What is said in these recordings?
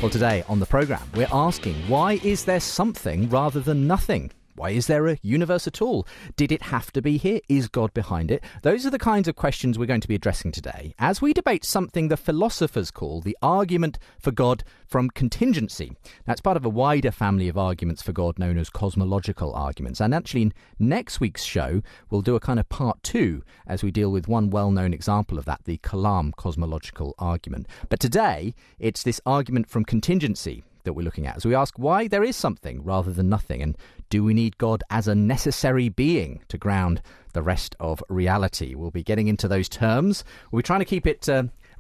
Well, today on the programme, we're asking, why is there something rather than nothing? Why is there a universe at all? Did it have to be here? Is God behind it? Those are the kinds of questions we're going to be addressing today as we debate something the philosophers call the argument for God from contingency. That's part of a wider family of arguments for God known as cosmological arguments. And actually, in next week's show, we'll do a kind of part two as we deal with one well-known example of that, the Kalam cosmological argument. But today, it's this argument from contingency that we're looking at as we ask why there is something rather than nothing, and do we need God as a necessary being to ground the rest of reality? We'll be getting into those terms. We're trying to keep it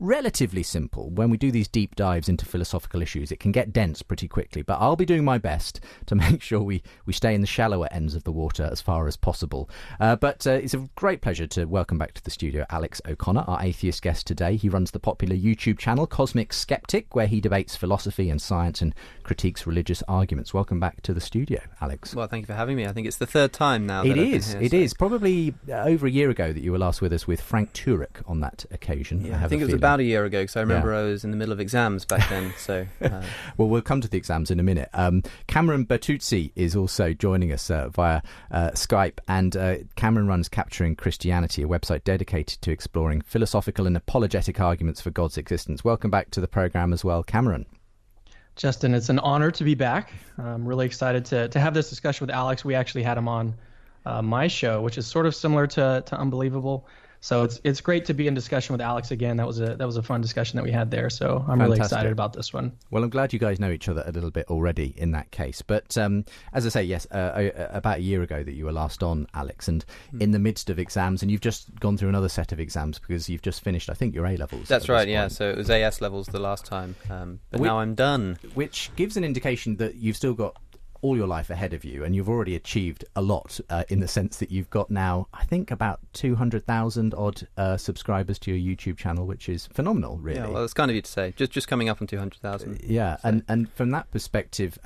relatively simple. When we do these deep dives into philosophical issues, it can get dense pretty quickly, but I'll be doing my best to make sure we stay in the shallower ends of the water as far as possible. But it's a great pleasure to welcome back to the studio Alex O'Connor, our atheist guest today. He runs the popular YouTube channel Cosmic Skeptic, where he debates philosophy and science and critiques religious arguments. Welcome back to the studio, Alex. Well, thank you for having me. I think it's the third time now. It is. Probably over a year ago that you were last with us with Frank Turek on that occasion. Yeah, I think it was about a year ago, because I remember I was in the middle of exams back then. So, well, we'll come to the exams in a minute. Cameron Bertuzzi is also joining us via Skype, and Cameron runs Capturing Christianity, a website dedicated to exploring philosophical and apologetic arguments for God's existence. Welcome back to the programme as well, Cameron. Justin, it's an honor to be back. I'm really excited to have this discussion with Alex. We actually had him on my show, which is sort of similar to Unbelievable. So it's great to be in discussion with Alex again. That was a fun discussion that we had there. So I'm really excited about this one. Well, I'm glad you guys know each other a little bit already in that case. But as I say, yes, about a year ago that you were last on, Alex, and in the midst of exams, and you've just gone through another set of exams because you've just finished, I think, your A-levels. That's right, yeah. So it was AS levels the last time, but now I'm done. Which gives an indication that you've still got all your life ahead of you, and you've already achieved a lot in the sense that you've got now, I think, about 200,000 odd subscribers to your YouTube channel, which is phenomenal, really. Yeah, well, it's kind of you to say. Just coming up on 200,000. Yeah, so. And from that perspective,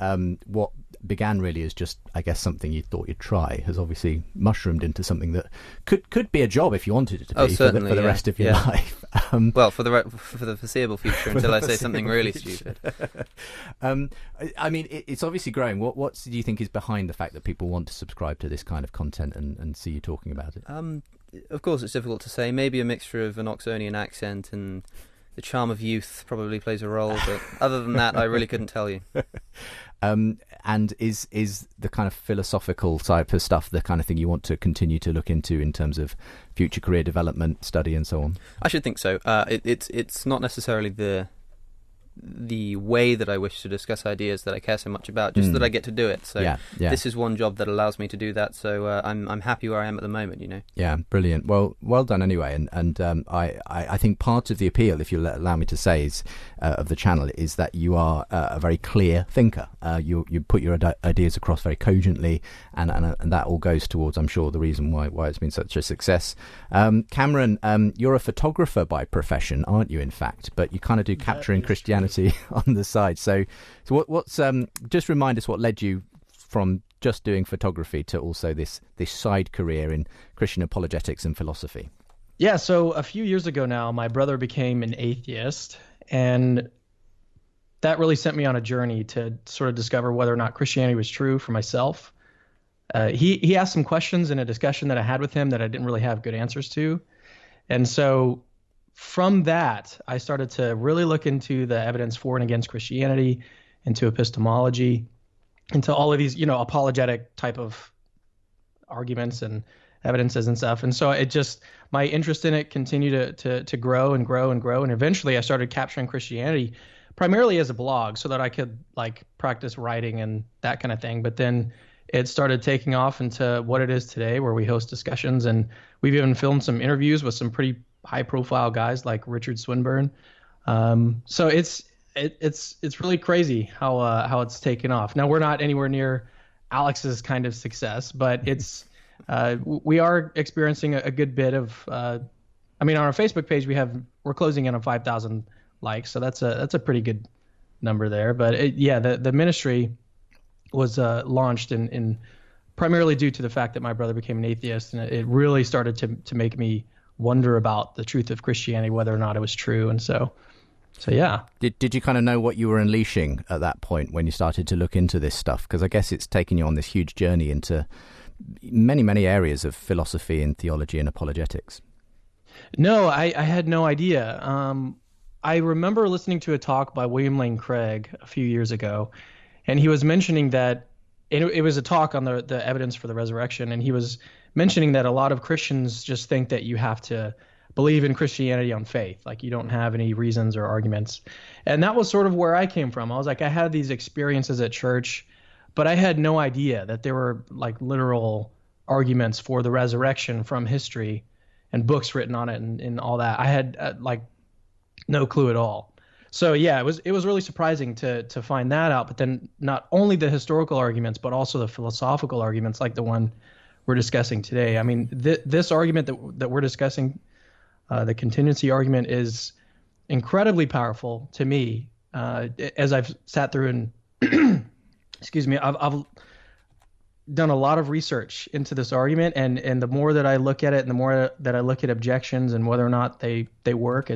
what began really as just, I guess, something you thought you'd try has obviously mushroomed into something that could be a job if you wanted it to be for the rest of your life. Well, for the foreseeable future, until I say something really stupid. I mean, it's obviously growing. What do you think is behind the fact that people want to subscribe to this kind of content and see you talking about it? Of course, it's difficult to say. Maybe a mixture of an Oxonian accent and the charm of youth probably plays a role, but other than that, I really couldn't tell you. And is the kind of philosophical type of stuff the kind of thing you want to continue to look into in terms of future career development, study, and so on? I should think so. It's not necessarily the way that I wish to discuss ideas that I care so much about, just that I get to do it. So this is one job that allows me to do that. So I'm happy where I am at the moment, you know. Yeah, brilliant. Well done anyway. And I think part of the appeal, if you'll allow me to say, is of the channel is that you are a very clear thinker. You put your ideas across very cogently, and that all goes towards, I'm sure, the reason why it's been such a success. Cameron, you're a photographer by profession, aren't you? In fact, but you kind of do Capturing Christianity on the side. So what's just remind us what led you from just doing photography to also this side career in Christian apologetics and philosophy? Yeah, so a few years ago now, my brother became an atheist, and that really sent me on a journey to sort of discover whether or not Christianity was true for myself. He asked some questions in a discussion that I had with him that I didn't really have good answers to, and so from that, I started to really look into the evidence for and against Christianity, into epistemology, into all of these, apologetic type of arguments and evidences and stuff. And so my interest in it continued to grow and grow and grow. And eventually I started Capturing Christianity primarily as a blog so that I could practice writing and that kind of thing. But then it started taking off into what it is today, where we host discussions, and we've even filmed some interviews with some pretty high-profile guys like Richard Swinburne. So it's really crazy how it's taken off. Now, we're not anywhere near Alex's kind of success, but we are experiencing a good bit of. On our Facebook page we're closing in on 5,000 likes, so that's a pretty good number there. But the ministry was launched in primarily due to the fact that my brother became an atheist, and it really started to make me wonder about the truth of Christianity, whether or not it was true. And so So yeah. Did you kind of know what you were unleashing at that point when you started to look into this stuff? Because I guess it's taken you on this huge journey into many, many areas of philosophy and theology and apologetics. No, I had no idea. I remember listening to a talk by William Lane Craig a few years ago, and he was mentioning that it was a talk on the evidence for the resurrection, and he was mentioning that a lot of Christians just think that you have to believe in Christianity on faith, like you don't have any reasons or arguments. And that was sort of where I came from. I was like, I had these experiences at church, but I had no idea that there were like literal arguments for the resurrection from history and books written on it and all that. I had like no clue at all. So yeah, it was really surprising to find that out. But then not only the historical arguments, but also the philosophical arguments, like the one we're discussing today. I mean, this argument that we're discussing, the contingency argument, is incredibly powerful to me. As I've sat through and excuse me, I've done a lot of research into this argument, and the more that I look at it, and the more that I look at objections and whether or not they work,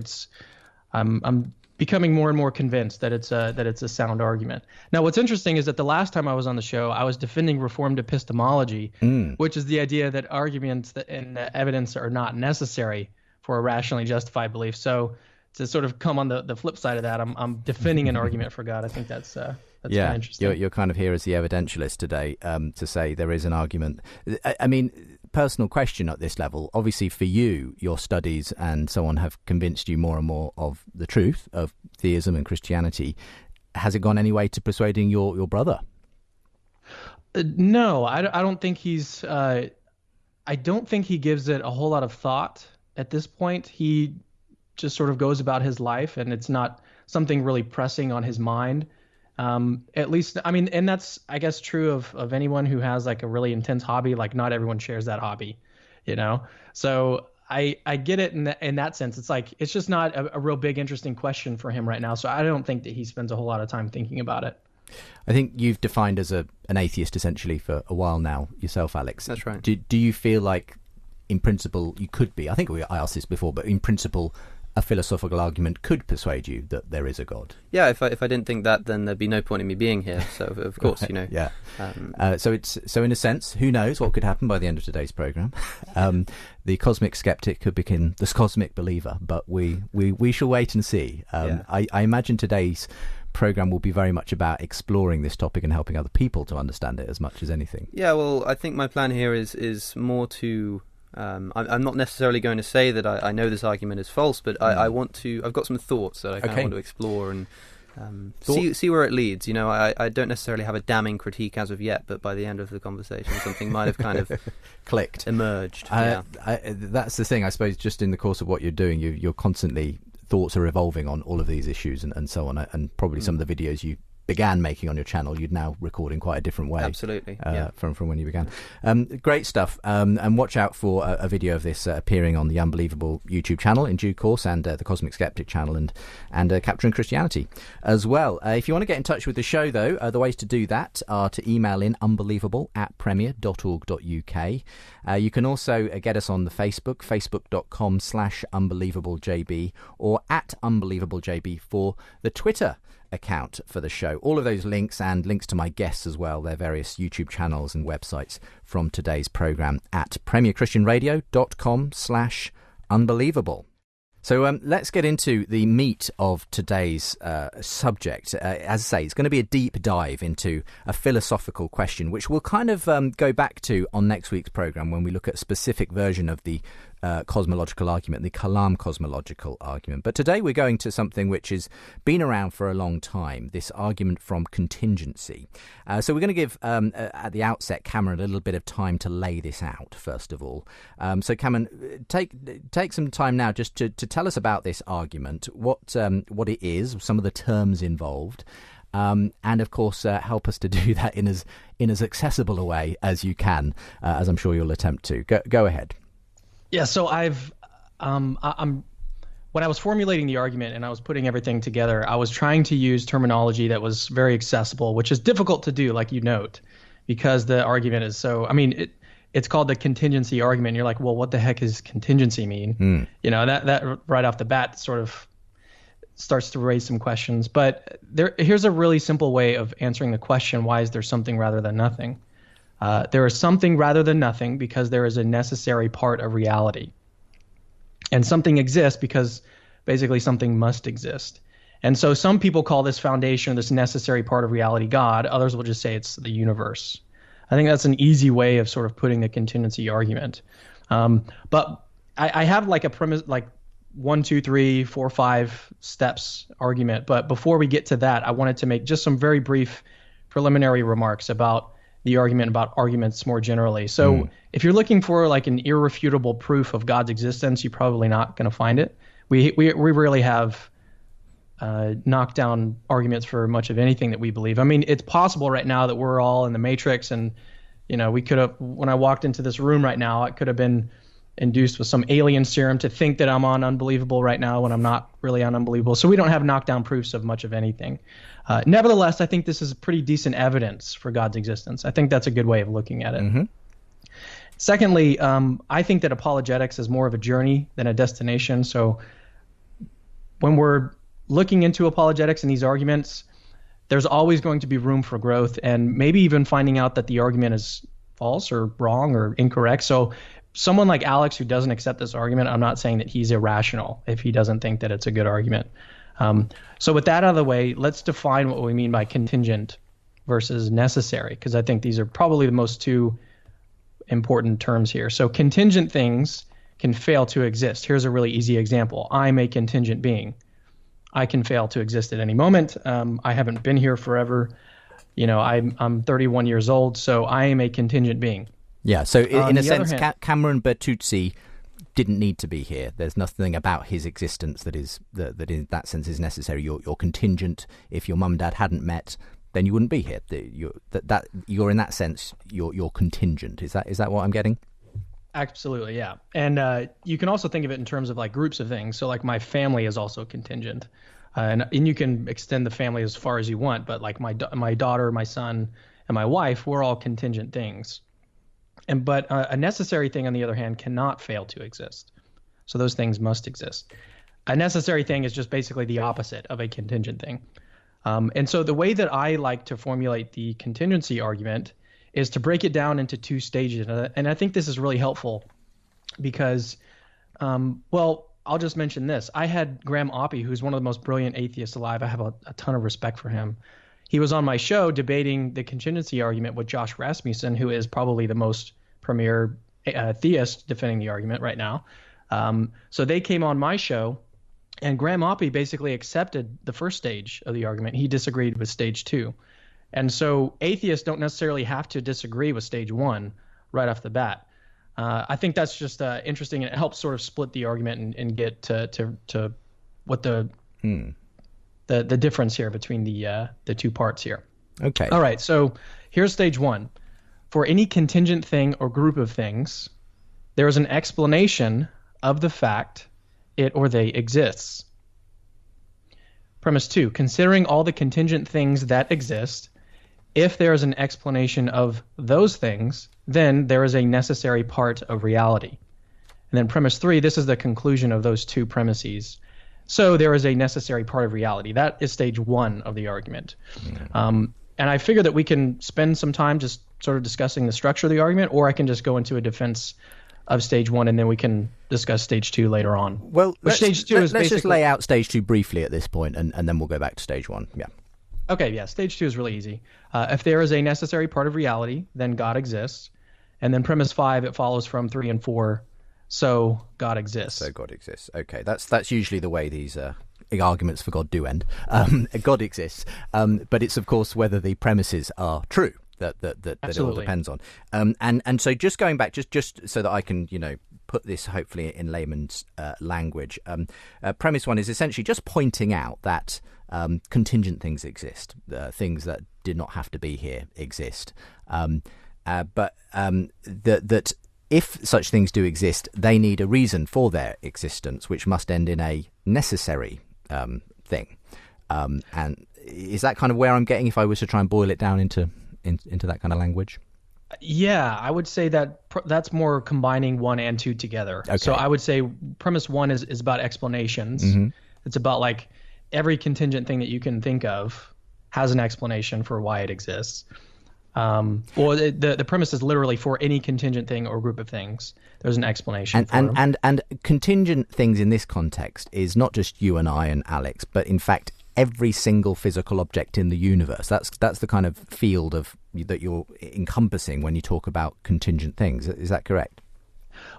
I'm becoming more and more convinced that it's a sound argument. Now, what's interesting is that the last time I was on the show, I was defending Reformed epistemology, which is the idea that arguments and evidence are not necessary for a rationally justified belief. So to sort of come on the flip side of that, I'm defending an argument for God. I think that's kind of interesting. You're kind of here as the evidentialist today, to say there is an argument. I mean, personal question at this level. Obviously, for you, your studies and so on have convinced you more and more of the truth of theism and Christianity. Has it gone any way to persuading your brother? No, I don't think he's. I don't think he gives it a whole lot of thought at this point. He just sort of goes about his life, and it's not something really pressing on his mind. At least, I mean, and that's, I guess, true of anyone who has like a really intense hobby. Like not everyone shares that hobby, you know? So I get it in that sense. It's like, it's just not a real big, interesting question for him right now. So I don't think that he spends a whole lot of time thinking about it. I think you've defined as an atheist essentially for a while now yourself, Alex. That's right. Do you feel like in principle you could be, I think I asked this before, but in principle a philosophical argument could persuade you that there is a God? Yeah, if I didn't think that, then there'd be no point in me being here. So of course, you know. Yeah. So in a sense, who knows what could happen by the end of today's program? The Cosmic Skeptic could become the Cosmic Believer, but we shall wait and see. I imagine today's program will be very much about exploring this topic and helping other people to understand it as much as anything. Yeah, well, I think my plan here is more to. I'm not necessarily going to say that I know this argument is false, but I want to. I've got some thoughts that I kind of want to explore and see where it leads. You know, I don't necessarily have a damning critique as of yet, but by the end of the conversation, something might have kind of clicked, emerged. That's the thing, I suppose. Just in the course of what you're doing, you're constantly, thoughts are evolving on all of these issues and so on, and probably some of the videos you began making on your channel, you'd now record in quite a different way. Absolutely, from when you began. Great stuff. And watch out for a video of this appearing on the Unbelievable YouTube channel in due course, and the Cosmic Skeptic channel, and Capturing Christianity as well. If you want to get in touch with the show, though, the ways to do that are to email in unbelievable@premier.org.uk. You can also get us on the facebook.com/unbelievablejb, or @unbelievablejb for the Twitter account for the show. All of those links and links to my guests as well, their various YouTube channels and websites from today's program at premierchristianradio.com/unbelievable. So let's get into the meat of today's subject. As I say, it's going to be a deep dive into a philosophical question, which we'll kind of go back to on next week's program when we look at a specific version of the cosmological argument, the Kalam cosmological argument. But today we're going to something which has been around for a long time, this argument from contingency. So we're going to give, at the outset, Cameron a little bit of time to lay this out, first of all. So Cameron, take some time now just to tell us about this argument, what it is, some of the terms involved, and of course help us to do that in as accessible a way as you can, as I'm sure you'll attempt to. Go ahead. Yeah, so when I was formulating the argument and I was putting everything together, I was trying to use terminology that was very accessible, which is difficult to do, like you note, because the argument is so, I mean, it's called the contingency argument. And you're like, well, what the heck does contingency mean? You know, that right off the bat sort of starts to raise some questions. But here's a really simple way of answering the question, why is there something rather than nothing? There is something rather than nothing because there is a necessary part of reality. And something exists because basically something must exist. And so some people call this foundation, this necessary part of reality, God. Others will just say it's the universe. I think that's an easy way of sort of putting the contingency argument. But I have like a premise, like 1, 2, 3, 4, 5 steps argument. But before we get to that, I wanted to make just some very brief preliminary remarks about the argument, about arguments more generally. So if you're looking for like an irrefutable proof of God's existence, you're probably not going to find it. We really have knockdown arguments for much of anything that we believe. I mean, it's possible right now that we're all in the Matrix, and we could have, when I walked into this room right now, I could have been induced with some alien serum to think that I'm on unbelievable right now when I'm not really on unbelievable. So we don't have knockdown proofs of much of anything. Nevertheless, I think this is pretty decent evidence for God's existence. I think that's a good way of looking at it. Mm-hmm. Secondly, I think that apologetics is more of a journey than a destination. So when we're looking into apologetics and these arguments, there's always going to be room for growth and maybe even finding out that the argument is false or wrong or incorrect. So someone like Alex who doesn't accept this argument, I'm not saying that he's irrational if he doesn't think that it's a good argument. So with that out of the way, let's define what we mean by contingent versus necessary, because I think these are probably the most two important terms here. So contingent things can fail to exist. Here's a really easy example. I'm a contingent being. I can fail to exist at any moment. I haven't been here forever. I'm 31 years old, so I am a contingent being. Yeah, so in a sense, Cameron Bertuzzi didn't need to be here. There's nothing about his existence that in that sense is necessary. You're contingent. If your mum and dad hadn't met, then you wouldn't be here. You're in that sense, you're contingent. Is that what I'm getting? Absolutely, yeah. And you can also think of it in terms of like groups of things. So like my family is also contingent. And you can extend the family as far as you want, but like my daughter, my son, and my wife, we're all contingent things. But a necessary thing, on the other hand, cannot fail to exist. So those things must exist. A necessary thing is just basically the opposite of a contingent thing. And so the way that I like to formulate the contingency argument is to break it down into two stages. And I think this is really helpful because, I'll just mention this. I had Graham Oppie, who's one of the most brilliant atheists alive. I have a ton of respect for him. He was on my show debating the contingency argument with Josh Rasmussen, who is probably the most premier theist defending the argument right now. So they came on my show, and Graham Oppie basically accepted the first stage of the argument. He disagreed with stage 2. And so atheists don't necessarily have to disagree with stage 1 right off the bat. I think that's just interesting, and it helps sort of split the argument and get to what the difference here between the two parts here. Okay. All right. So here's stage 1. For any contingent thing or group of things, there is an explanation of the fact it or they exists. Premise 2. Considering all the contingent things that exist, if there is an explanation of those things, then there is a necessary part of reality. And then premise 3. This is the conclusion of those two premises. So there is a necessary part of reality. That is stage 1 of the argument. And I figure that we can spend some time just sort of discussing the structure of the argument, or I can just go into a defense of stage 1, and then we can discuss stage 2 later on. Well, let's just lay out stage 2 briefly at this point, and then we'll go back to stage 1. Yeah. Okay, yeah, stage 2 is really easy. If there is a necessary part of reality, then God exists. And then premise 5, it follows from 3 and 4. So God exists. So God exists. Okay, that's usually the way these arguments for God do end. God exists, but it's of course whether the premises are true that it all depends on. And so just going back, just so that I can put this hopefully in layman's language. Premise 1 is essentially just pointing out that contingent things exist, things that did not have to be here exist, but that. If such things do exist, they need a reason for their existence, which must end in a necessary thing. And is that kind of where I'm getting if I was to try and boil it down into that kind of language? Yeah, I would say that that's more combining 1 and 2 together. Okay. So I would say premise 1 is about explanations. Mm-hmm. It's about like every contingent thing that you can think of has an explanation for why it exists. The premise is literally for any contingent thing or group of things, there's an explanation for them. And contingent things in this context is not just you and I and Alex, but in fact every single physical object in the universe. That's the kind of field that you're encompassing when you talk about contingent things. Is that correct?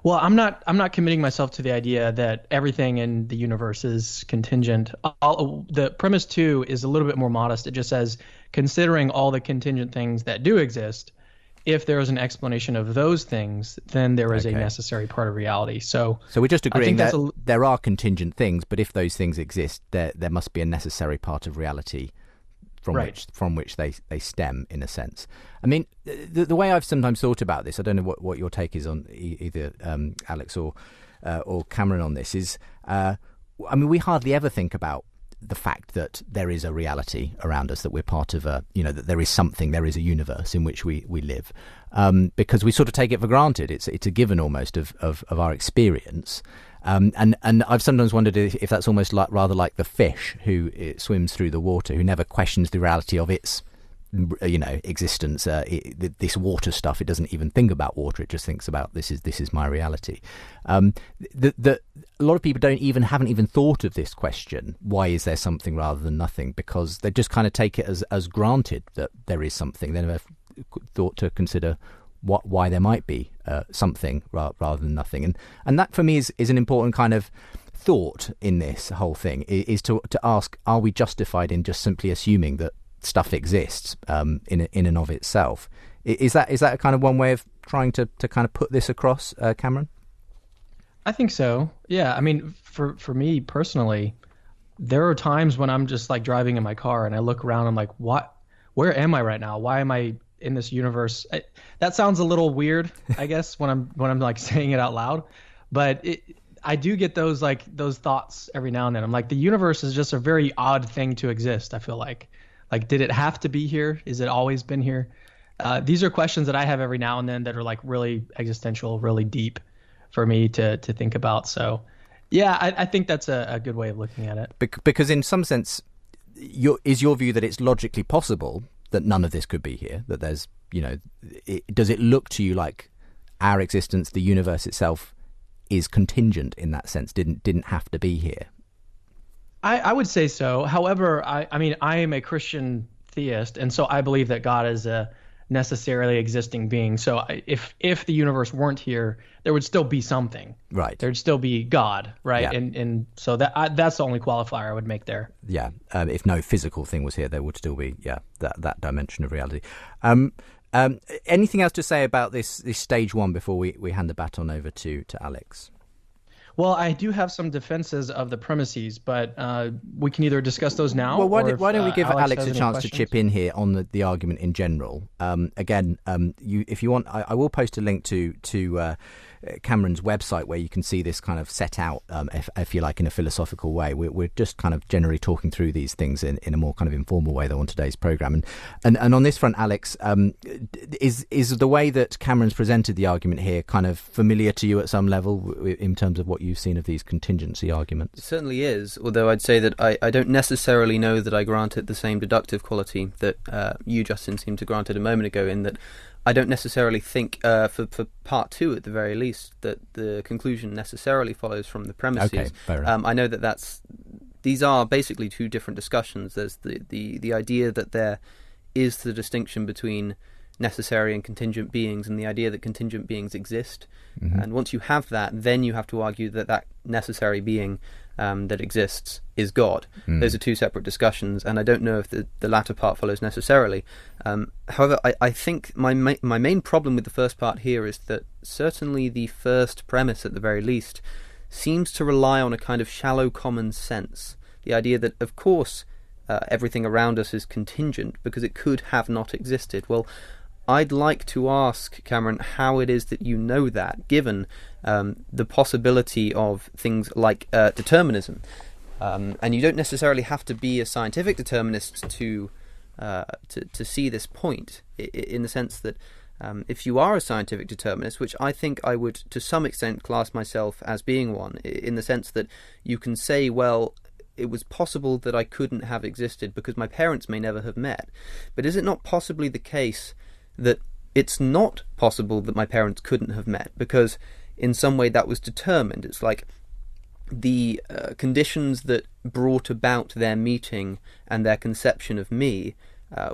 Well, I'm not committing myself to the idea that everything in the universe is contingent. The premise 2 is a little bit more modest. It just says, considering all the contingent things that do exist, if there is an explanation of those things, then there is a necessary part of reality. So we're just agreeing that there are contingent things, but if those things exist, there must be a necessary part of reality from which they stem, in a sense. I mean, the way I've sometimes thought about this, I don't know what your take is on either Alex or Cameron on this, is I mean, we hardly ever think about the fact that there is a reality around us, that we're part of that there is something, there is a universe in which we live, because we sort of take it for granted. It's a given almost of our experience. And I've sometimes wondered if that's almost rather like the fish who swims through the water, who never questions the reality of its existence. This water stuff, it doesn't even think about water. It just thinks about this is my reality. A lot of people haven't even thought of this question: why is there something rather than nothing? Because they just kind of take it as granted that there is something. They never thought to consider why there might be something rather than nothing. And that for me is an important kind of thought in this whole thing, is to ask, are we justified in just simply assuming that stuff exists in and of itself? Is that a kind of one way of trying to kind of put this across, Cameron? I think so. Yeah. I mean, for me personally, there are times when I'm just like driving in my car and I look around, I'm like, where am I right now? Why am I in this universe? That sounds a little weird, I guess, when I'm like saying it out loud, but I do get those thoughts every now and then. I'm like, the universe is just a very odd thing to exist. I feel like did it have to be here? Is it always been here? These are questions that I have every now and then that are like really existential, really deep for me to think about. So yeah, I think that's a good way of looking at it. Because in some sense, is your view that it's logically possible that none of this could be here, that there's, does it look to you like our existence, the universe itself, is contingent in that sense, didn't have to be here? I would say so. However, I mean, I am a Christian theist, and so I believe that God is a necessarily existing being. So if the universe weren't here, there would still be something. Right. There'd still be God, right? Yeah. And so that's the only qualifier I would make there. Yeah. If no physical thing was here, there would still be, that dimension of reality. Anything else to say about this stage 1 before we hand the baton over to Alex? Well, I do have some defenses of the premises, but we can either discuss those now. Well, why don't we give Alex a chance to chip in here on the argument in general? Again, if you want, I will post a link to Cameron's website where you can see this kind of set out, if you like, in a philosophical way. We're just kind of generally talking through these things in a more kind of informal way, though, on today's programme. And on this front, Alex, is the way that Cameron's presented the argument here kind of familiar to you at some level in terms of what you've seen of these contingency arguments? It certainly is, although I'd say that I don't necessarily know that I grant it the same deductive quality that you, Justin, seemed to grant it a moment ago, in that I don't necessarily think, for part 2 at the very least, that the conclusion necessarily follows from the premises. Okay, fair enough. I know that these are basically 2 different discussions. There's the idea that there is the distinction between necessary and contingent beings, and the idea that contingent beings exist. Mm-hmm. And once you have that, then you have to argue that necessary being that exists is God. Those are 2 separate discussions, and I don't know if the latter part follows necessarily. However, I think my main problem with the first part here is that certainly the first premise, at the very least, seems to rely on a kind of shallow common sense. The idea that, of course, everything around us is contingent because it could have not existed. Well, I'd like to ask, Cameron, how it is that you know that, given the possibility of things like determinism. And you don't necessarily have to be a scientific determinist to see this point, in the sense that if you are a scientific determinist, which I think I would to some extent class myself as being one, in the sense that you can say, well, it was possible that I couldn't have existed because my parents may never have met. But is it not possibly the case that it's not possible that my parents couldn't have met because in some way that was determined? It's like the conditions that brought about their meeting and their conception of me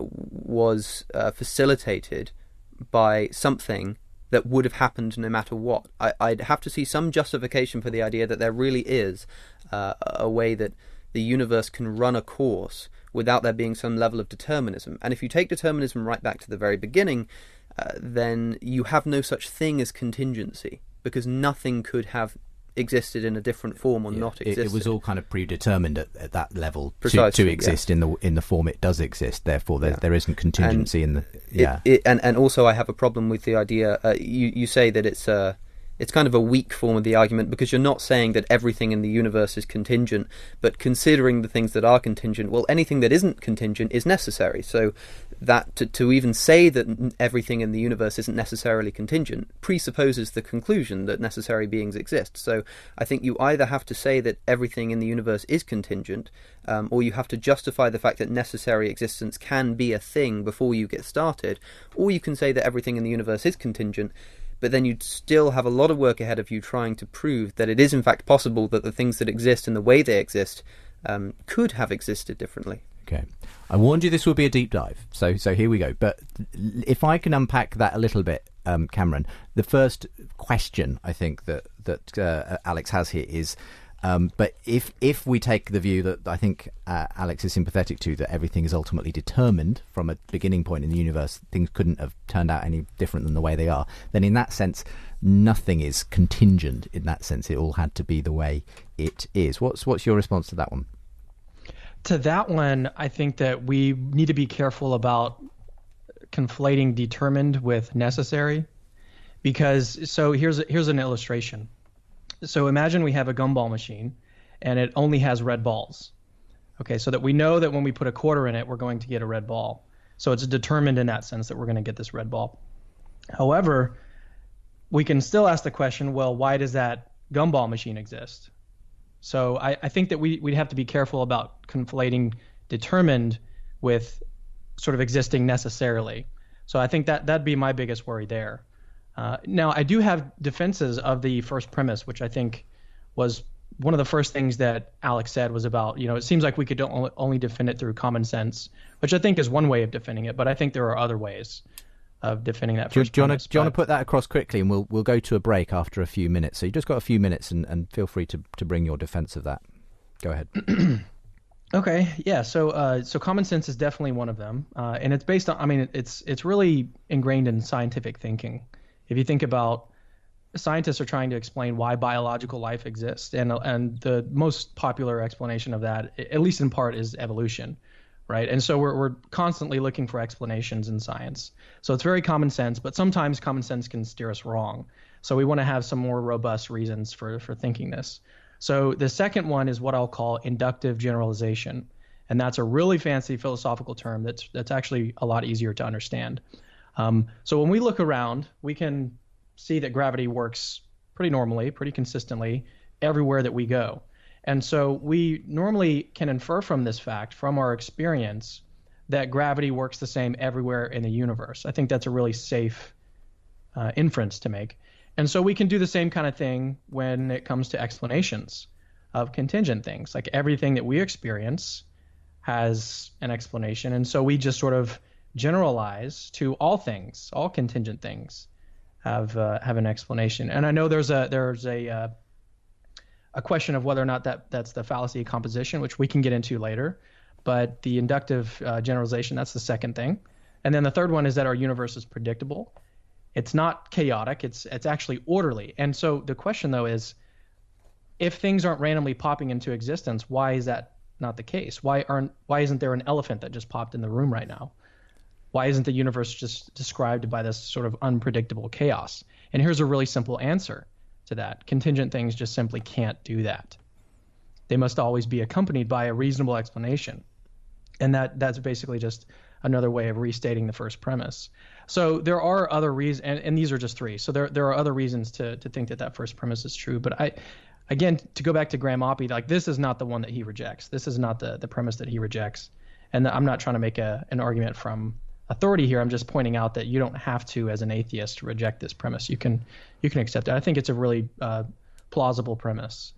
was facilitated by something that would have happened no matter what. I'd have to see some justification for the idea that there really is a way that the universe can run a course without there being some level of determinism. And if you take determinism right back to the very beginning, then you have no such thing as contingency, because nothing could have existed in a different form or not existed. It was all kind of predetermined at that level to exist in the form it does exist. Therefore, there isn't contingency in the and also I have a problem with the idea. You say that it's kind of a weak form of the argument, because you're not saying that everything in the universe is contingent, but considering the things that are contingent, well, anything that isn't contingent is necessary. So that to even say that everything in the universe isn't necessarily contingent presupposes the conclusion that necessary beings exist. So I think you either have to say that everything in the universe is contingent, or you have to justify the fact that necessary existence can be a thing before you get started, or you can say that everything in the universe is contingent, but then you'd still have a lot of work ahead of you trying to prove that it is in fact possible that the things that exist and the way they exist could have existed differently. Okay. I warned you this would be a deep dive, so here we go. But if I can unpack that a little bit, Cameron, the first question I think that Alex has here is, but if we take the view that I think Alex is sympathetic to, that everything is ultimately determined from a beginning point in the universe, things couldn't have turned out any different than the way they are, then in that sense, nothing is contingent. In that sense, it all had to be the way it is. What's your response to that one? To that one, I think that we need to be careful about conflating determined with necessary, because here's an illustration. So imagine we have a gumball machine and it only has red balls. Okay, so that we know that when we put a quarter in it, we're going to get a red ball. So it's determined in that sense that we're going to get this red ball. However, we can still ask the question, well, why does that gumball machine exist? So I think that we'd have to be careful about conflating determined with sort of existing necessarily. So I think that'd be my biggest worry there. Now, I do have defenses of the first premise, which I think was one of the first things that Alex said was about, it seems like we could only defend it through common sense, which I think is one way of defending it, but I think there are other ways of defending that first premise. Do you want to put that across quickly, and we'll go to a break after a few minutes. So you just got a few minutes, and feel free to bring your defense of that. Go ahead. Okay, yeah. So common sense is definitely one of them, and it's based on. It's really ingrained in scientific thinking. If you think about, scientists are trying to explain why biological life exists, and the most popular explanation of that, at least in part, is evolution, right? And so we're constantly looking for explanations in science. So it's very common sense, but sometimes common sense can steer us wrong. So we want to have some more robust reasons for thinking this. So the second one is what I'll call inductive generalization, and that's a really fancy philosophical term that's actually a lot easier to understand. So when we look around, we can see that gravity works pretty normally, pretty consistently everywhere that we go. And so we normally can infer from this fact, from our experience, that gravity works the same everywhere in the universe. I think that's a really safe inference to make. And so we can do the same kind of thing when it comes to explanations of contingent things. Like everything that we experience has an explanation. And so we just sort of generalize to all things, all contingent things have an explanation. And I know there's a question of whether or not that's the fallacy of composition, which we can get into later. But the inductive generalization, that's the second thing. And then the third one is that our universe is predictable. It's not chaotic. It's actually orderly. And so the question, though, is if things aren't randomly popping into existence, why is that not the case? Why isn't there an elephant that just popped in the room right now? Why isn't the universe just described by this sort of unpredictable chaos? And here's a really simple answer to that. Contingent things just simply can't do that. They must always be accompanied by a reasonable explanation. And that's basically just another way of restating the first premise. So there are other reasons, and these are just three. So there are other reasons to think that first premise is true. But again, to go back to Graham Oppie, like this is not the one that he rejects. This is not the premise that he rejects. And I'm not trying to make an argument from authority here. I'm just pointing out that you don't have to, as an atheist, reject this premise. You can accept it. I think it's a really plausible premise.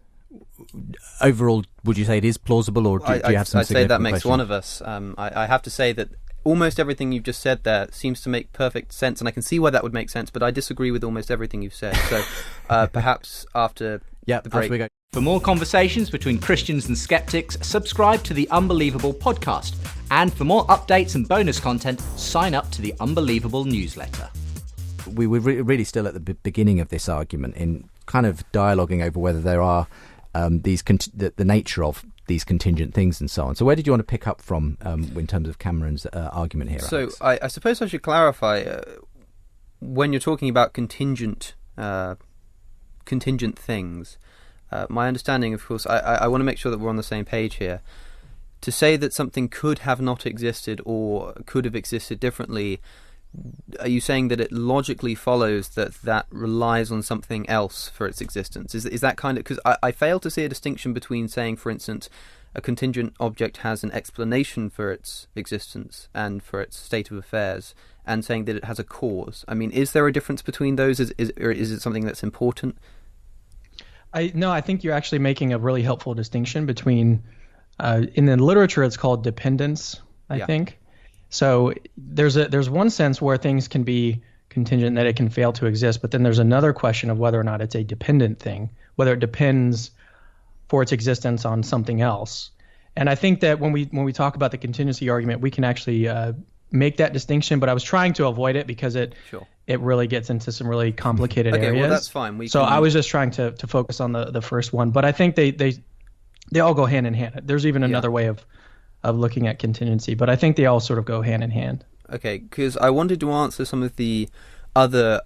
Overall, would you say it is plausible, or do you have some I'd say that makes question? one of us. I have to say that almost everything you've just said there seems to make perfect sense, and I can see why that would make sense, but I disagree with almost everything you've said. So perhaps after the break. We go. For more conversations between Christians and skeptics, subscribe to the Unbelievable podcast. And for more updates and bonus content, sign up to the Unbelievable newsletter. We were really still at the beginning of this argument in kind of dialoguing over whether there are the nature of these contingent things and so on. So where did you want to pick up from in terms of Cameron's argument here, Alex? So I suppose I should clarify, when you're talking about contingent things, my understanding, of course, I want to make sure that we're on the same page here. To say that something could have not existed or could have existed differently, are you saying that it logically follows that relies on something else for its existence? Is that kind of... Because I fail to see a distinction between saying, for instance, a contingent object has an explanation for its existence and for its state of affairs, and saying that it has a cause. I mean, is there a difference between those? Or is it something that's important? No, I think you're actually making a really helpful distinction between... in the literature, it's called dependence, I think. So there's one sense where things can be contingent, that it can fail to exist, but then there's another question of whether or not it's a dependent thing, whether it depends for its existence on something else. And I think that when we talk about the contingency argument, we can actually make that distinction, but I was trying to avoid it because it really gets into some really complicated areas. Okay, well, that's fine. I was just trying to focus on the first one, but I think they all go hand in hand. There's even another way of looking at contingency, but I think they all sort of go hand in hand. Okay, because I wanted to answer some of the other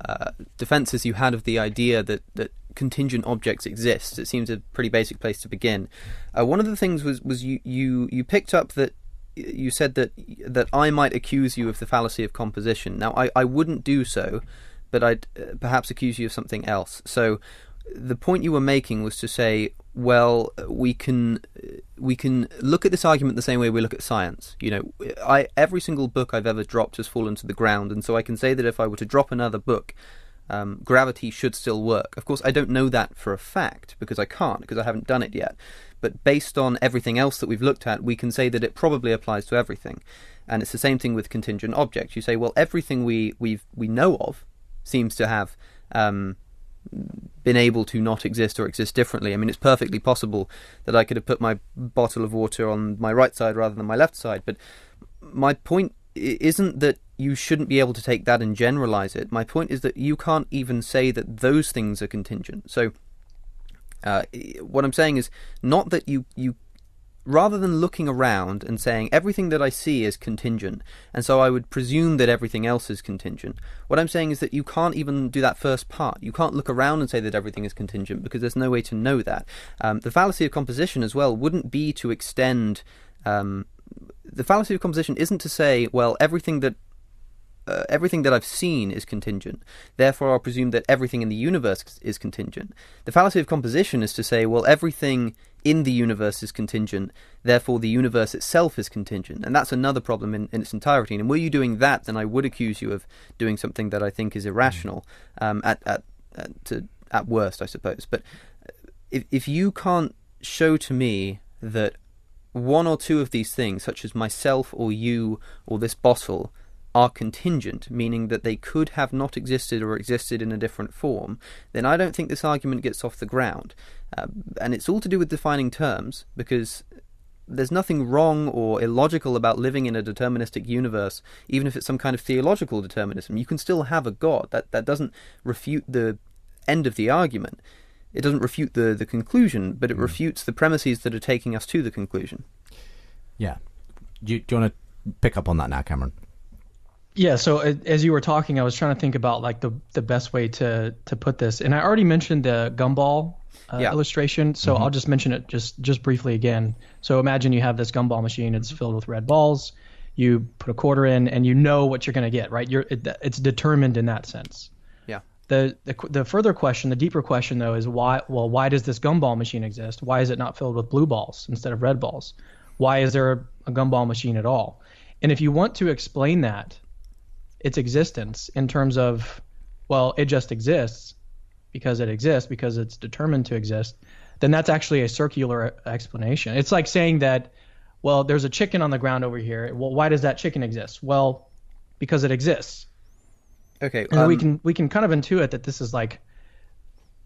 defenses you had of the idea that contingent objects exist. It seems a pretty basic place to begin. One of the things was you picked up that you said that I might accuse you of the fallacy of composition. Now, I wouldn't do so, but I'd perhaps accuse you of something else. So the point you were making was to say, well, we can look at this argument the same way we look at science. You know, every single book I've ever dropped has fallen to the ground, and so I can say that if I were to drop another book, gravity should still work. Of course, I don't know that for a fact because I can't, because I haven't done it yet. But based on everything else that we've looked at, we can say that it probably applies to everything. And it's the same thing with contingent objects. You say, well, everything we know of seems to have been able to not exist or exist differently. I mean, it's perfectly possible that I could have put my bottle of water on my right side rather than my left side. But my point isn't that you shouldn't be able to take that and generalize it. My point is that you can't even say that those things are contingent. So what I'm saying is not that you rather than looking around and saying everything that I see is contingent, and so I would presume that everything else is contingent, what I'm saying is that you can't even do that first part. You can't look around and say that everything is contingent because there's no way to know that. The fallacy of composition as well wouldn't be to extend... the fallacy of composition isn't to say, well, everything that I've seen is contingent, therefore I'll presume that everything in the universe is contingent. The fallacy of composition is to say, well, everything in the universe is contingent, therefore the universe itself is contingent, and that's another problem in its entirety. And were you doing that, then I would accuse you of doing something that I think is irrational, at worst, I suppose. But if you can't show to me that one or two of these things, such as myself or you or this bottle, are contingent, meaning that they could have not existed or existed in a different form, then I don't think this argument gets off the ground. And it's all to do with defining terms, because there's nothing wrong or illogical about living in a deterministic universe, even if it's some kind of theological determinism. You can still have a God. That doesn't refute the end of the argument. It doesn't refute the conclusion, but it refutes the premises that are taking us to the conclusion. Yeah. Do you want to pick up on that now, Cameron? Yeah, so as you were talking, I was trying to think about like the best way to put this. And I already mentioned the gumball illustration, so I'll just mention it just briefly again. So imagine you have this gumball machine, it's filled with red balls. You put a quarter in and you know what you're going to get, right? It's determined in that sense. Yeah. The further question, the deeper question though, is why? Well, why does this gumball machine exist? Why is it not filled with blue balls instead of red balls? Why is there a gumball machine at all? And if you want to explain that, its existence in terms of, well, it just exists because it's determined to exist, then that's actually a circular explanation. It's like saying that, well, there's a chicken on the ground over here. Well, why does that chicken exist? Well, because it exists. Okay. And we can kind of intuit that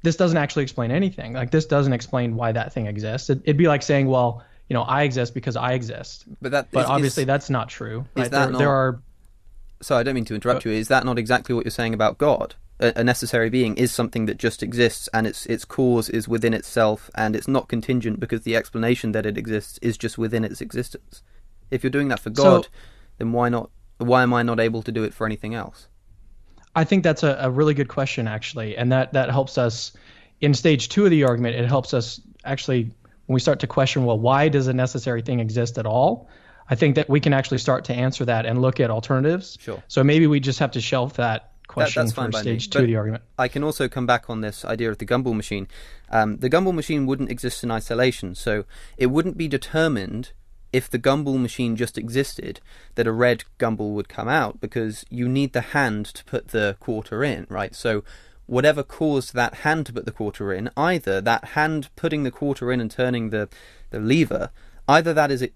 this doesn't actually explain anything. Like, this doesn't explain why that thing exists. It'd be like saying, well, I exist because I exist. But obviously that's not true. Right? There are. So I don't mean to interrupt you. Is that not exactly what you're saying about God? A necessary being is something that just exists, and its cause is within itself, and it's not contingent because the explanation that it exists is just within its existence. If you're doing that for God, then why not? Why am I not able to do it for anything else? I think that's a really good question, actually, and that helps us in stage 2 of the argument. It helps us actually when we start to question, well, why does a necessary thing exist at all? I think that we can actually start to answer that and look at alternatives. Sure. So maybe we just have to shelf that question for stage 2 of the argument. I can also come back on this idea of the gumball machine. The gumball machine wouldn't exist in isolation, so it wouldn't be determined if the gumball machine just existed that a red gumball would come out, because you need the hand to put the quarter in, right? So whatever caused that hand to put the quarter in, either that hand putting the quarter in and turning the lever, either that is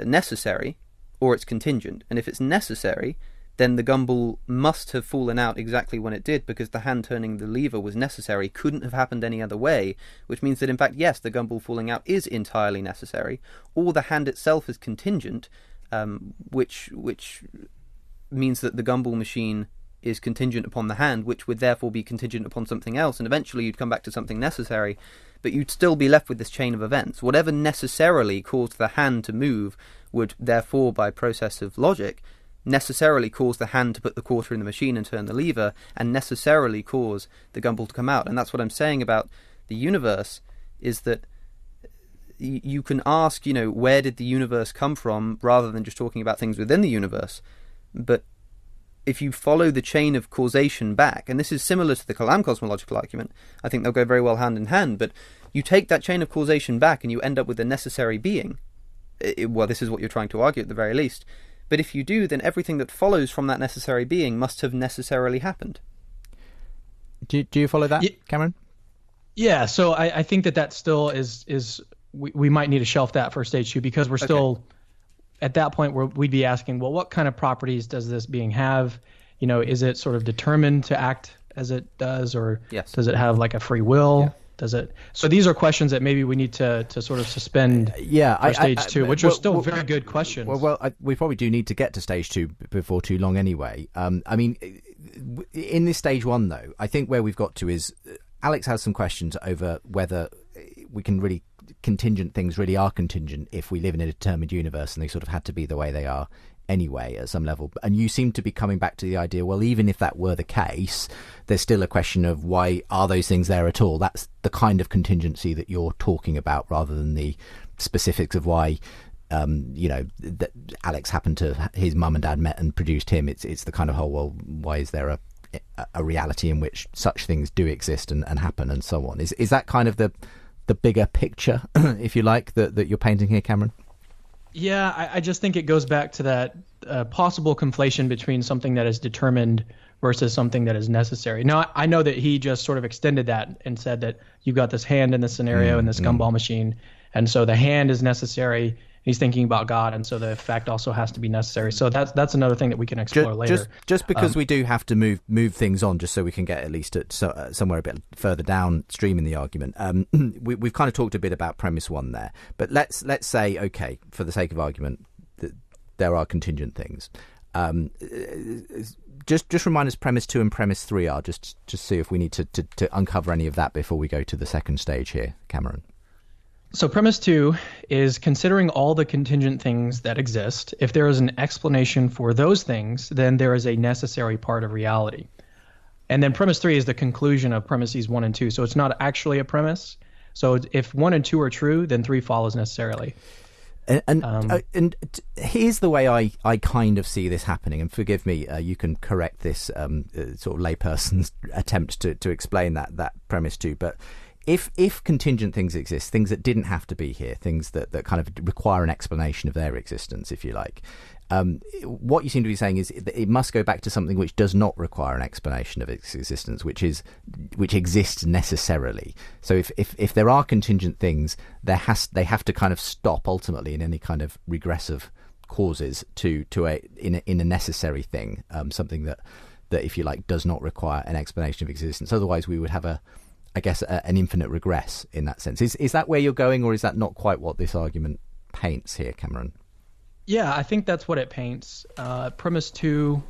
necessary or it's contingent. And if it's necessary, then the gumball must have fallen out exactly when it did, because the hand turning the lever was necessary, couldn't have happened any other way, which means that in fact, yes, the gumball falling out is entirely necessary, or the hand itself is contingent, which means that the gumball machine is contingent upon the hand, which would therefore be contingent upon something else, and eventually you'd come back to something necessary, but you'd still be left with this chain of events. Whatever necessarily caused the hand to move would therefore, by process of logic, necessarily cause the hand to put the quarter in the machine and turn the lever, and necessarily cause the gumball to come out. And that's what I'm saying about the universe, is that you can ask, where did the universe come from, rather than just talking about things within the universe. But if you follow the chain of causation back, and this is similar to the Kalam cosmological argument, I think they'll go very well hand in hand, but you take that chain of causation back and you end up with a necessary being. Well, this is what you're trying to argue at the very least. But if you do, then everything that follows from that necessary being must have necessarily happened. Do you follow that, Cameron? Yeah, so I think that still is we might need to shelf that for stage 2, because we're still at that point where we'd be asking, well, what kind of properties does this being have? Is it sort of determined to act as it does, or does it have like a free will? Yeah. Does it? So these are questions that maybe we need to sort of suspend for stage 2, which are still very good questions. We probably do need to get to stage 2 before too long anyway. In this stage 1, though, I think where we've got to is Alex has some questions over whether we can really contingent things really are contingent if we live in a determined universe and they sort of had to be the way they are anyway at some level. And you seem to be coming back to the idea, well, even if that were the case, there's still a question of why are those things there at all? That's the kind of contingency that you're talking about, rather than the specifics of why that Alex happened to, his mum and dad met and produced him. It's the kind of whole, well, why is there a reality in which such things do exist and happen and so on? Is that kind of the bigger picture, if you like, that you're painting here, Cameron? Yeah, I just think it goes back to that possible conflation between something that is determined versus something that is necessary. Now, I know that he just sort of extended that and said that you've got this hand in this scenario in this gumball machine, and so the hand is necessary. He's thinking about God, and so the fact also has to be necessary. So that's another thing that we can explore later. Just because we do have to move things on, just so we can get at least somewhere a bit further downstream in the argument. We've kind of talked a bit about premise 1 there, but let's say, okay, for the sake of argument, that there are contingent things. Just remind us premise 2 and premise 3 are, just see if we need to uncover any of that before we go to the second stage here, Cameron. So premise 2 is considering all the contingent things that exist. If there is an explanation for those things, then there is a necessary part of reality. And then premise 3 is the conclusion of premises 1 and 2. So it's not actually a premise. So if 1 and 2 are true, then 3 follows necessarily. And here's the way I kind of see this happening, and forgive me, you can correct this sort of layperson's attempt to explain that premise too. But if contingent things exist, things that didn't have to be here, things that kind of require an explanation of their existence, if you like, what you seem to be saying is that it must go back to something which does not require an explanation of its existence, which exists necessarily. So if there are contingent things, they have to kind of stop ultimately in any kind of regressive causes in a necessary thing, something that if you like does not require an explanation of existence. Otherwise, we would have an infinite regress in that sense. Is that where you're going, or is that not quite what this argument paints here, Cameron? Yeah, I think that's what it paints. Premise 2,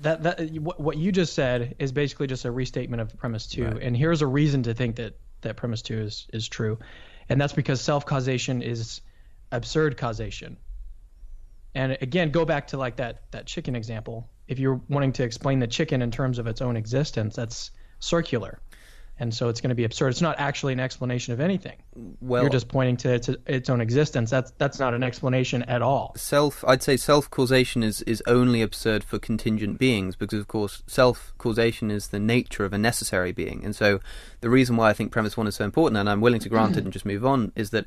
what you just said is basically just a restatement of premise 2. Right. And here's a reason to think that premise 2 is true. And that's because self-causation is absurd causation. And again, go back to like that chicken example. If you're wanting to explain the chicken in terms of its own existence, that's circular. And so it's going to be absurd. It's not actually an explanation of anything. Well, you're just pointing to its own existence. That's not an explanation at all. I'd say self-causation is only absurd for contingent beings, because of course self-causation is the nature of a necessary being. And so the reason why I think premise 1 is so important, and I'm willing to grant it and just move on, is that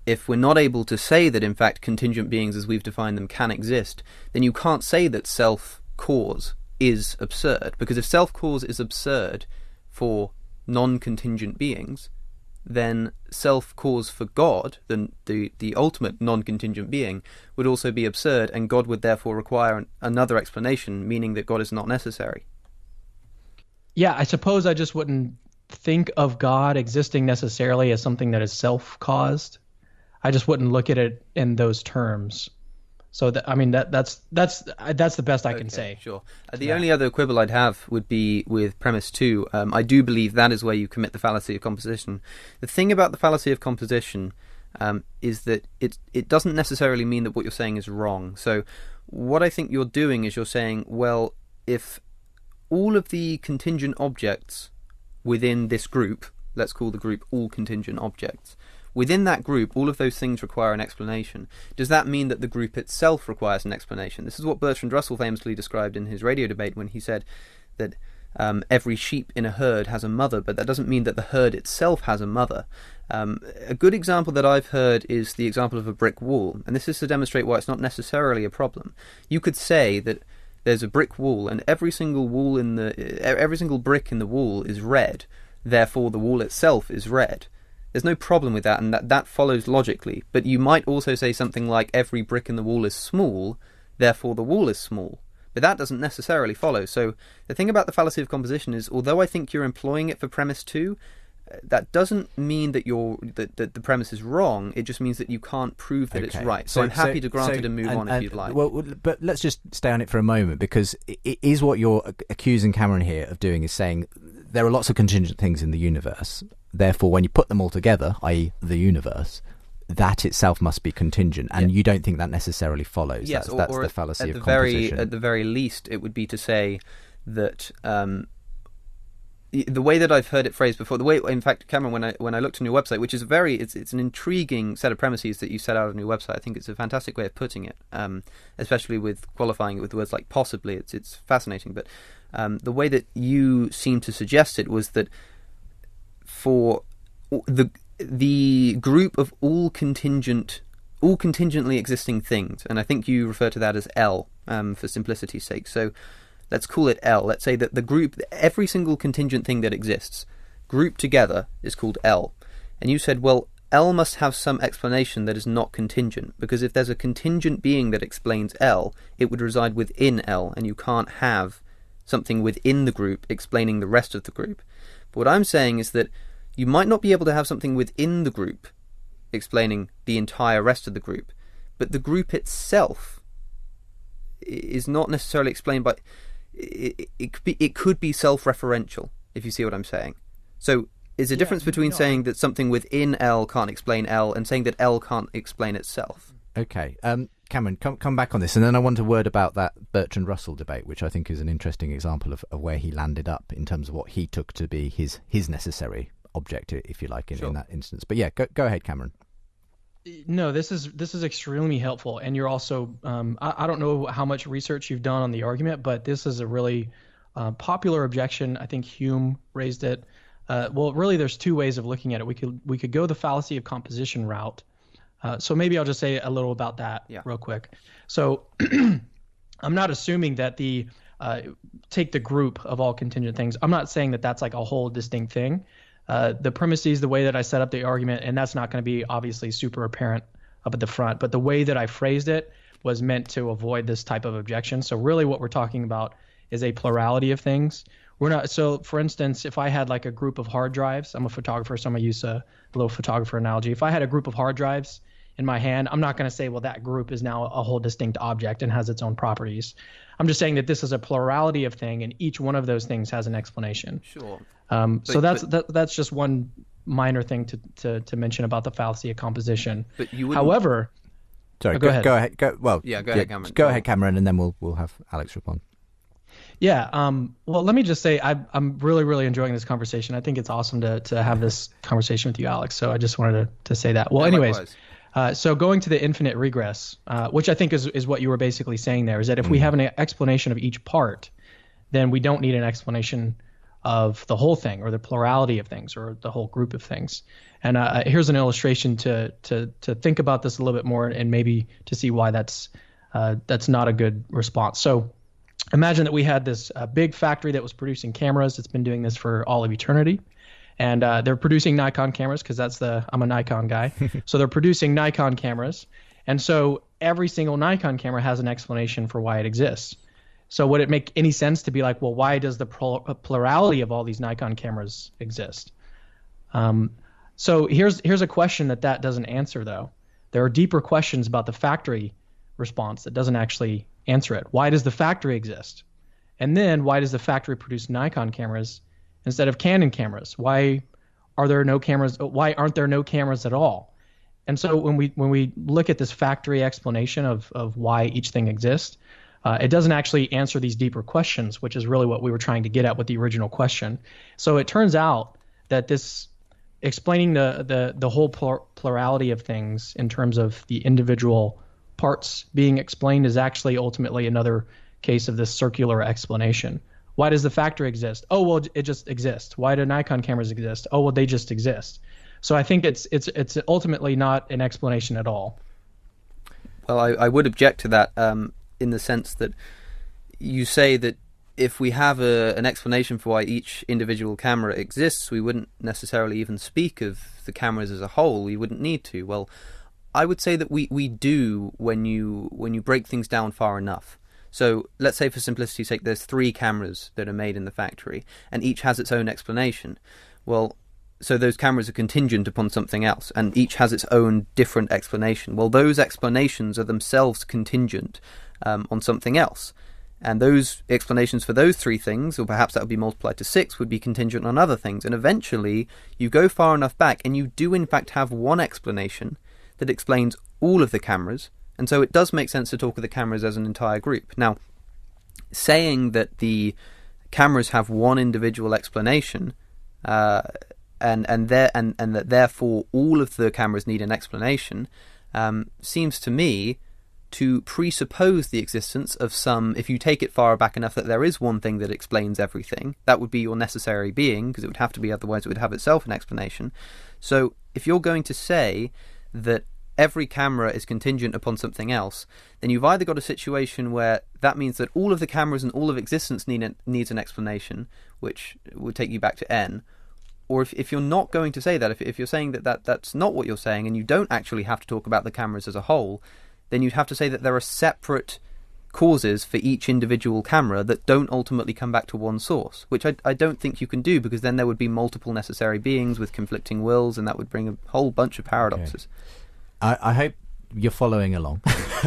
if we're not able to say that in fact contingent beings as we've defined them can exist, then you can't say that self-cause is absurd. Because if self-cause is absurd for non-contingent beings, then self-cause for God, the ultimate non-contingent being, would also be absurd, and God would therefore require another explanation, meaning that God is not necessary. Yeah, I suppose I just wouldn't think of God existing necessarily as something that is self-caused. I just wouldn't look at it in those terms. So that's the best I can say. Sure. The only other quibble I'd have would be with premise 2. I do believe that is where you commit the fallacy of composition. The thing about the fallacy of composition is that it doesn't necessarily mean that what you're saying is wrong. So what I think you're doing is you're saying, well, if all of the contingent objects within this group, let's call the group all contingent objects, within that group, all of those things require an explanation. Does that mean that the group itself requires an explanation? This is what Bertrand Russell famously described in his radio debate when he said that every sheep in a herd has a mother, but that doesn't mean that the herd itself has a mother. A good example that I've heard is the example of a brick wall, and this is to demonstrate why it's not necessarily a problem. You could say that there's a brick wall, and every single brick in the wall is red, therefore the wall itself is red. There's no problem with that, and that follows logically. But you might also say something like every brick in the wall is small, therefore the wall is small. But that doesn't necessarily follow. So the thing about the fallacy of composition is, although I think you're employing it for premise 2, that doesn't mean that that the premise is wrong. It just means that you can't prove that it's right. So I'm happy to grant it and move on if you'd like. Well, but let's just stay on it for a moment, because it is what you're accusing Cameron here of doing, is saying there are lots of contingent things in the universe. Therefore, when you put them all together, i.e. the universe, that itself must be contingent, and you don't think that necessarily follows. Yes, that's the fallacy of composition. At the very least, it would be to say that the way that I've heard it phrased before, in fact, Cameron, when I looked on your website, which is it's an intriguing set of premises that you set out on your website. I think it's a fantastic way of putting it, especially with qualifying it with words like possibly. It's fascinating, but the way that you seem to suggest it was that for the group of all contingently existing things, and I think you refer to that as L for simplicity's sake. So let's call it L. Let's say that the group, every single contingent thing that exists, grouped together is called L. And you said, well, L must have some explanation that is not contingent, because if there's a contingent being that explains L, it would reside within L, and you can't have something within the group explaining the rest of the group. But what I'm saying is that you might not be able to have something within the group explaining the entire rest of the group, but the group itself is not necessarily explained by... It could be self-referential, if you see what I'm saying. So is a difference between saying that something within L can't explain L and saying that L can't explain itself. Okay. Cameron, come back on this, and then I want a word about that Bertrand Russell debate, which I think is an interesting example of where he landed up in terms of what he took to be his necessary object, if you like, in that instance. But yeah, go ahead, Cameron. No, this is extremely helpful, and you're also I don't know how much research you've done on the argument, but this is a really popular objection. I think Hume raised it. Well, really, there's two ways of looking at it. We could go the fallacy of composition route. So maybe I'll just say a little about that real quick. So I'm not assuming that take the group of all contingent things. I'm not saying that that's like a whole distinct thing. The premises, the way that I set up the argument, and that's not going to be obviously super apparent up at the front, but the way that I phrased it was meant to avoid this type of objection. So really what we're talking about is a plurality of things. So for instance, if I had like a group of hard drives, I'm a photographer, so I'm going to use a little photographer analogy. If I had a group of hard drives in my hand, I'm not going to say, well, that group is now a whole distinct object and has its own properties. I'm just saying that this is a plurality of thing, and each one of those things has an explanation. Sure. So that's just one minor thing to mention about the fallacy of composition. But you wouldn't... However, sorry, go ahead. Go ahead, Cameron. Go ahead, Cameron, and then we'll have Alex respond. Yeah. Well, let me just say I'm really, really enjoying this conversation. I think it's awesome to have this conversation with you, Alex. So I just wanted to say that. Well, anyways, so going to the infinite regress, which I think is what you were basically saying there, is that if we have an explanation of each part, then we don't need an explanation of the whole thing or the plurality of things or the whole group of things. And here's an illustration to think about this a little bit more and maybe to see why that's not a good response. So imagine that we had this big factory that was producing cameras. It's been doing this for all of eternity. And they're producing Nikon cameras because I'm a Nikon guy. So they're producing Nikon cameras. And so every single Nikon camera has an explanation for why it exists. So would it make any sense to be like, well, why does the plurality of all these Nikon cameras exist? So here's a question that doesn't answer, though. There are deeper questions about the factory response that doesn't actually answer it. Why does the factory exist? And then why does the factory produce Nikon cameras instead of Canon cameras? Why aren't there no cameras at all? And so when we look at this factory explanation of why each thing exists, it doesn't actually answer these deeper questions, which is really what we were trying to get at with the original question. So it turns out that this explaining the whole plurality of things in terms of the individual parts being explained is actually ultimately another case of this circular explanation. Why does the factory exist? Oh, well, it just exists. Why do Nikon cameras exist? Oh, well, they just exist. So I think it's ultimately not an explanation at all. Well, I would object to that in the sense that you say that if we have an explanation for why each individual camera exists, we wouldn't necessarily even speak of the cameras as a whole. We wouldn't need to. Well, I would say that we do when you break things down far enough. So let's say for simplicity's sake there's 3 cameras that are made in the factory and each has its own explanation. Well, so those cameras are contingent upon something else and each has its own different explanation. Well, those explanations are themselves contingent on something else. And those explanations for those 3 things, or perhaps that would be multiplied to 6, would be contingent on other things. And eventually you go far enough back and you do in fact have one explanation that explains all of the cameras. And so it does make sense to talk of the cameras as an entire group. Now, saying that the cameras have one individual explanation, and that therefore all of the cameras need an explanation, seems to me to presuppose the existence of some. If you take it far back enough that there is one thing that explains everything, that would be your necessary being, because it would have to be, otherwise it would have itself an explanation. So if you're going to say that every camera is contingent upon something else, then you've either got a situation where that means that all of the cameras and all of existence needs an explanation, which would take you back to N. Or if you're not going to say that, if you're saying that's not what you're saying, and you don't actually have to talk about the cameras as a whole, then you'd have to say that there are separate causes for each individual camera that don't ultimately come back to one source, which I don't think you can do, because then there would be multiple necessary beings with conflicting wills, and that would bring a whole bunch of paradoxes. Okay. I hope you're following along.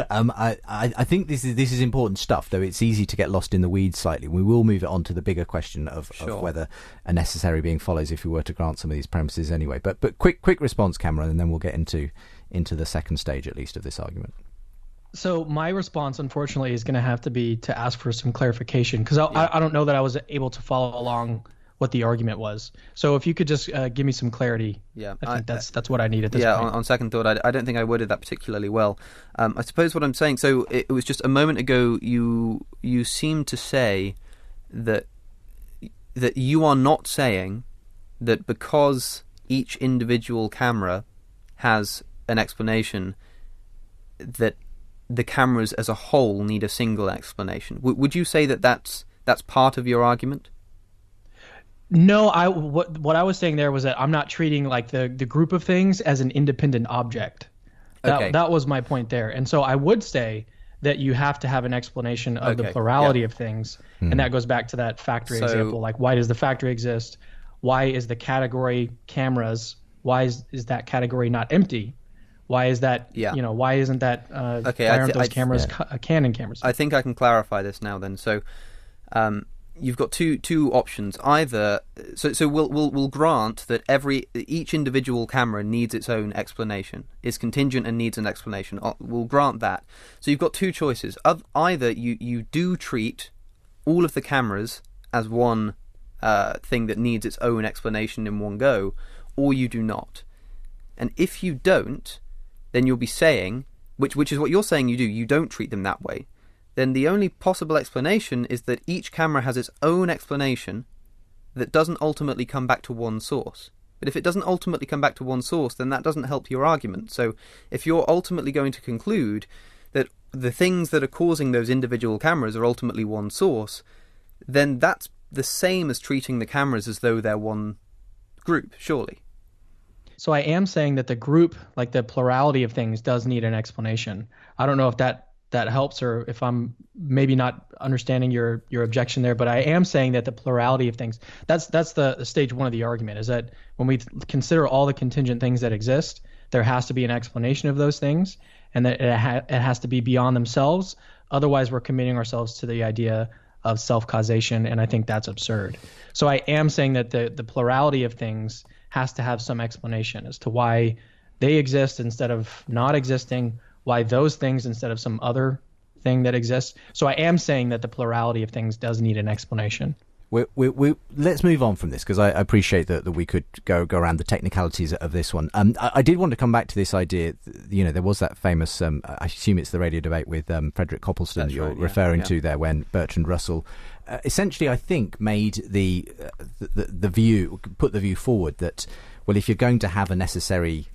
I think this is important stuff, though it's easy to get lost in the weeds slightly. We will move it on to the bigger question of whether a necessary being follows if we were to grant some of these premises anyway. But quick response, Cameron, and then we'll get into the second stage, at least, of this argument. So my response, unfortunately, is going to have to be to ask for some clarification, because I don't know that I was able to follow along what the argument was. So if you could just give me some clarity, I think that's what I need at this point. On second thought, I don't think I worded that particularly well. I suppose what I'm saying, so it was just a moment ago you seemed to say that you are not saying that because each individual camera has an explanation, that the cameras as a whole need a single explanation. Would you say that that's part of your argument? No, what I was saying there was that I'm not treating like the group of things as an independent object. That was my point there. And so I would say that you have to have an explanation of the plurality of things. And that goes back to that factory example. Like, why does the factory exist? Why is the category cameras? Why is that category not empty? Why is that, why isn't that, why aren't those cameras Canon cameras? I think I can clarify this now then. So, you've got two options. Either so we'll grant that each individual camera needs its own explanation, is contingent and needs an explanation. We'll grant that. So you've got two choices. Either you do treat all of the cameras as one thing that needs its own explanation in one go, or you do not. And if you don't, then you'll be saying, which is what you're saying you don't treat them that way, then the only possible explanation is that each camera has its own explanation that doesn't ultimately come back to one source. But if it doesn't ultimately come back to one source, then that doesn't help your argument. So if you're ultimately going to conclude that the things that are causing those individual cameras are ultimately one source, then that's the same as treating the cameras as though they're one group, surely. So I am saying that the group, like the plurality of things, does need an explanation. I don't know if that helps, or if I'm maybe not understanding your objection there, but I am saying that the plurality of things, that's the stage one of the argument, is that when we consider all the contingent things that exist, there has to be an explanation of those things, and that it has to be beyond themselves. Otherwise, we're committing ourselves to the idea of self-causation, and I think that's absurd. So I am saying that the plurality of things has to have some explanation as to why they exist instead of not existing, why those things instead of some other thing that exists. So I am saying that the plurality of things does need an explanation. Let's move on from this, because I appreciate that we could go around the technicalities of this one. I did want to come back to this idea. There was that famous, I assume it's the radio debate with Frederick Copleston that you're referring to there, when Bertrand Russell essentially, I think, made the view, put the view forward that, well, if you're going to have a necessary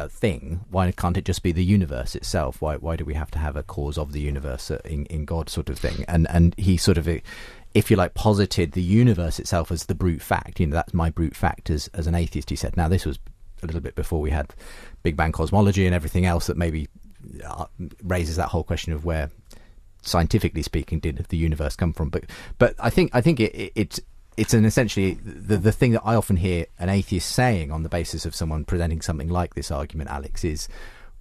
thing, why can't it just be the universe itself? Why do we have to have a cause of the universe in God, sort of thing? And he sort of, if you like, posited the universe itself as the brute fact. That's my brute fact as an atheist, he said. Now, this was a little bit before we had Big Bang cosmology and everything else that maybe raises that whole question of where, scientifically speaking, did the universe come from. But I think it's an essentially the thing that I often hear an atheist saying on the basis of someone presenting something like this argument, Alex, is,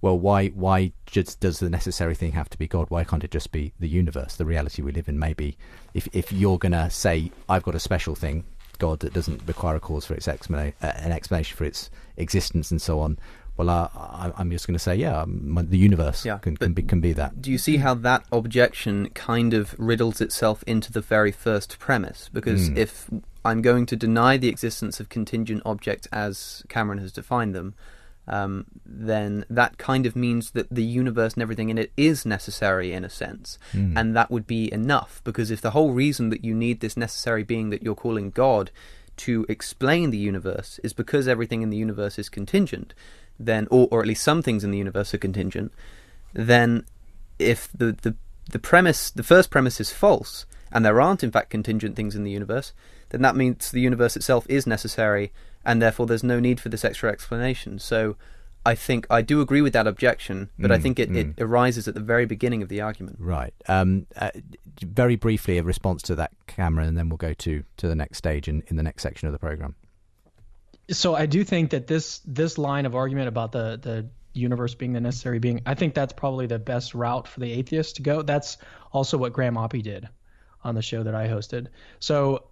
well, why just does the necessary thing have to be God? Why can't it just be the universe, the reality we live in? Maybe if you're going to say, I've got a special thing, God, that doesn't require a cause for its an explanation for its existence and so on, well, I'm just going to say, the universe can be that. Do you see how that objection kind of riddles itself into the very first premise? Because if I'm going to deny the existence of contingent objects as Cameron has defined them, then that kind of means that the universe and everything in it is necessary in a sense. And that would be enough, because if the whole reason that you need this necessary being that you're calling God to explain the universe is because everything in the universe is contingent, then, or at least some things in the universe are contingent, then if the first premise is false, and there aren't in fact contingent things in the universe, then that means the universe itself is necessary, and therefore there's no need for this extra explanation. So I think I do agree with that objection, but I think it arises at the very beginning of the argument. Right. Very briefly, a response to that, Cameron, and then we'll go to the next stage in the next section of the program. So I do think that this line of argument about the universe being the necessary being, I think that's probably the best route for the atheist to go. That's also what Graham Oppy did on the show that I hosted. So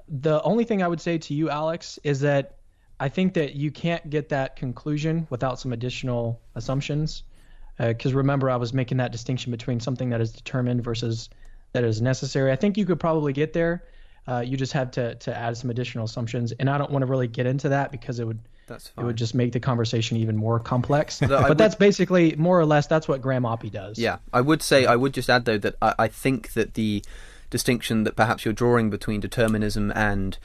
the only thing I would say to you, Alex, is that I think that you can't get that conclusion without some additional assumptions. Because remember, I was making that distinction between something that is determined versus that is necessary. I think you could probably get there. You just have to add some additional assumptions, and I don't want to really get into that because it would just make the conversation even more complex. But that's basically more or less that's what Graham Oppy does. Yeah, I would just add though that I think that the distinction that perhaps you're drawing between determinism and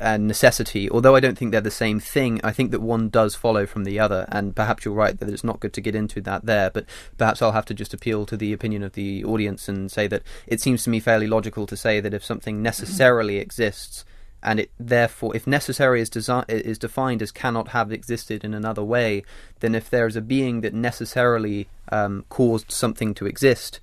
necessity, although I don't think they're the same thing, I think that one does follow from the other, and perhaps you're right that it's not good to get into that there, but perhaps I'll have to just appeal to the opinion of the audience and say that it seems to me fairly logical to say that if something necessarily exists, and it therefore, if necessary is defined as cannot have existed in another way, then if there is a being that necessarily caused something to exist,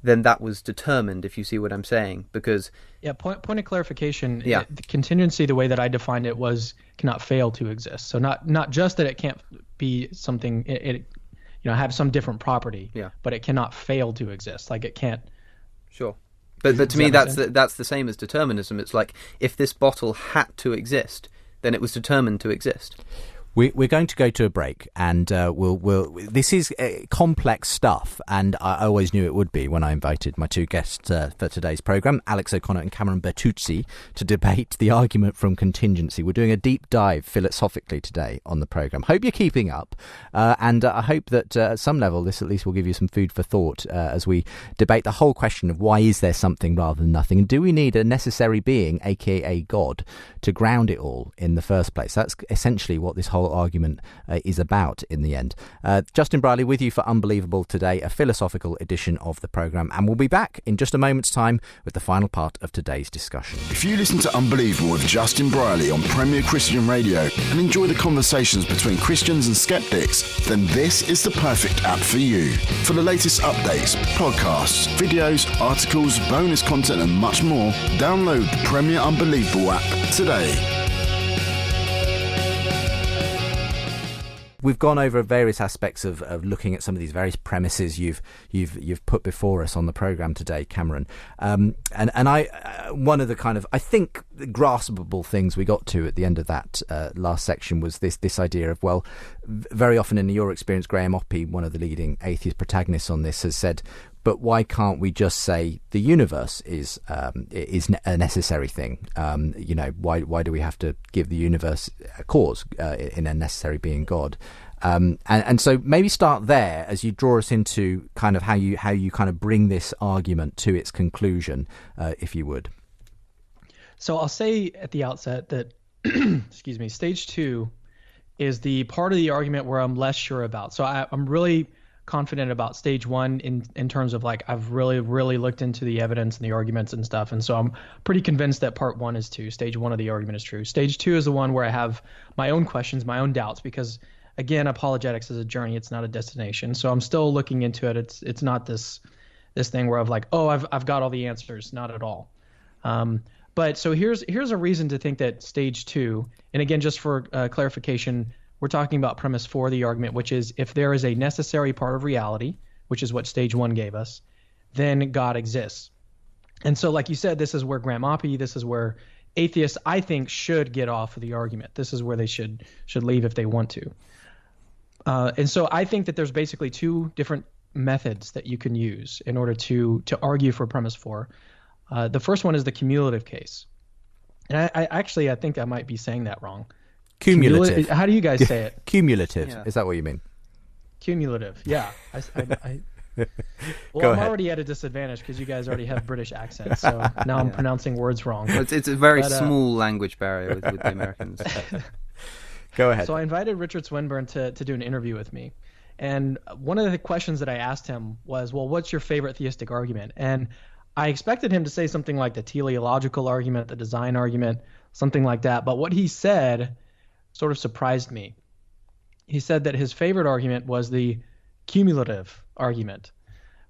then that was determined, if you see what I'm saying. Because point of clarification. The contingency, the way that I defined it, was cannot fail to exist. So not just that it can't be something it have some different property, but it cannot fail to exist. Like it can't. Sure. But to me, that's the same as determinism. It's like if this bottle had to exist, then it was determined to exist. We're going to go to a break, and this is complex stuff, and I always knew it would be when I invited my two guests for today's programme, Alex O'Connor and Cameron Bertuzzi, to debate the argument from contingency. We're doing a deep dive philosophically today on the programme. Hope you're keeping up, and I hope that at some level this at least will give you some food for thought as we debate the whole question of why is there something rather than nothing, and do we need a necessary being, aka God, to ground it all in the first place? That's essentially what this whole argument is about in the end. Justin Briley with you for Unbelievable today, a philosophical edition of the programme, and we'll be back in just a moment's time with the final part of today's discussion. If you listen to Unbelievable with Justin Briley on Premier Christian Radio and enjoy the conversations between Christians and skeptics, then this is the perfect app for you. For the latest updates, podcasts, videos, articles, bonus content and much more, download the Premier Unbelievable app today. We've gone over various aspects of looking at some of these various premises you've put before us on the programme today, Cameron. And I one of the kind of, I think, graspable things we got to at the end of that last section was this idea of, well, very often in your experience, Graham Oppy, one of the leading atheist protagonists on this, has said, but why can't we just say the universe is a necessary thing? Why do we have to give the universe a cause in a necessary being God? And so maybe start there as you draw us into kind of how you kind of bring this argument to its conclusion, if you would. So I'll say at the outset that, excuse me, stage 2 is the part of the argument where I'm less sure about. So I'm really confident about stage 1 in terms of like I've really looked into the evidence and the arguments and stuff, and so I'm pretty convinced that part 1 is true. Stage 1 of the argument is true. Stage 2 is the one where I have my own questions, my own doubts, because again, apologetics is a journey, it's not a destination. So I'm still looking into it. It's not this thing where I've like, oh, I've got all the answers. Not at all. But so here's a reason to think that stage 2, and again, just for clarification, we're talking about premise 4 of the argument, which is if there is a necessary part of reality, which is what stage 1 gave us, then God exists. And so, like you said, this is where Graham Oppy, this is where atheists, I think, should get off of the argument. This is where they should leave if they want to. And so I think that there's basically 2 different methods that you can use in order to argue for premise 4. The first one is the cumulative case. And I think I might be saying that wrong. Cumulative. How do you guys say it? Cumulative. Yeah. Is that what you mean? Cumulative. Yeah. I'm already at a disadvantage because you guys already have British accents. So now I'm pronouncing words wrong. It's a very small language barrier with the Americans. Go ahead. So I invited Richard Swinburne to do an interview with me. And one of the questions that I asked him was, well, what's your favorite theistic argument? And I expected him to say something like the teleological argument, the design argument, something like that. But what he said sort of surprised me. He said that his favorite argument was the cumulative argument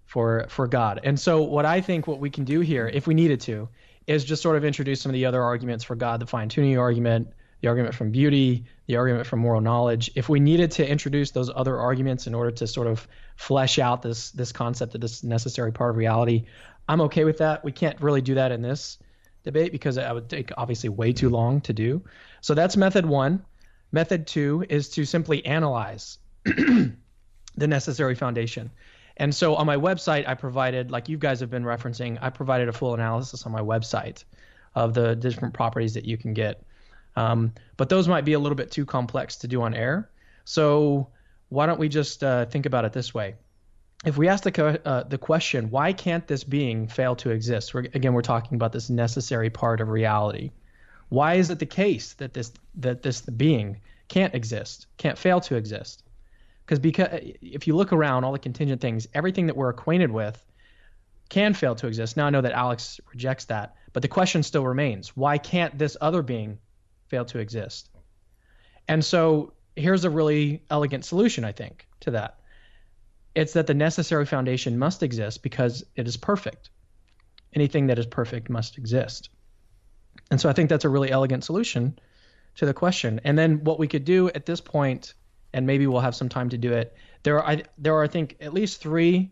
for God. And so what we can do here, if we needed to, is just sort of introduce some of the other arguments for God, the fine-tuning argument, the argument from beauty, the argument from moral knowledge. If we needed to introduce those other arguments in order to sort of flesh out this concept of this necessary part of reality, I'm okay with that. We can't really do that in this debate because it would take obviously way too long to do. So that's method 1. Method 2 is to simply analyze the necessary foundation. And so on my website, I provided, like you guys have been referencing, I provided a full analysis on my website of the different properties that you can get. But those might be a little bit too complex to do on air. So why don't we just think about it this way? If we ask the question, why can't this being fail to exist? We're talking about this necessary part of reality. Why is it the case that this being can't exist, can't fail to exist? Because if you look around all the contingent things, everything that we're acquainted with can fail to exist. Now I know that Alex rejects that, but the question still remains: why can't this other being fail to exist? And so here's a really elegant solution, I think, to that. It's that the necessary foundation must exist because it is perfect. Anything that is perfect must exist. And so I think that's a really elegant solution to the question. And then what we could do at this point, and maybe we'll have some time to do it, there are I think at least 3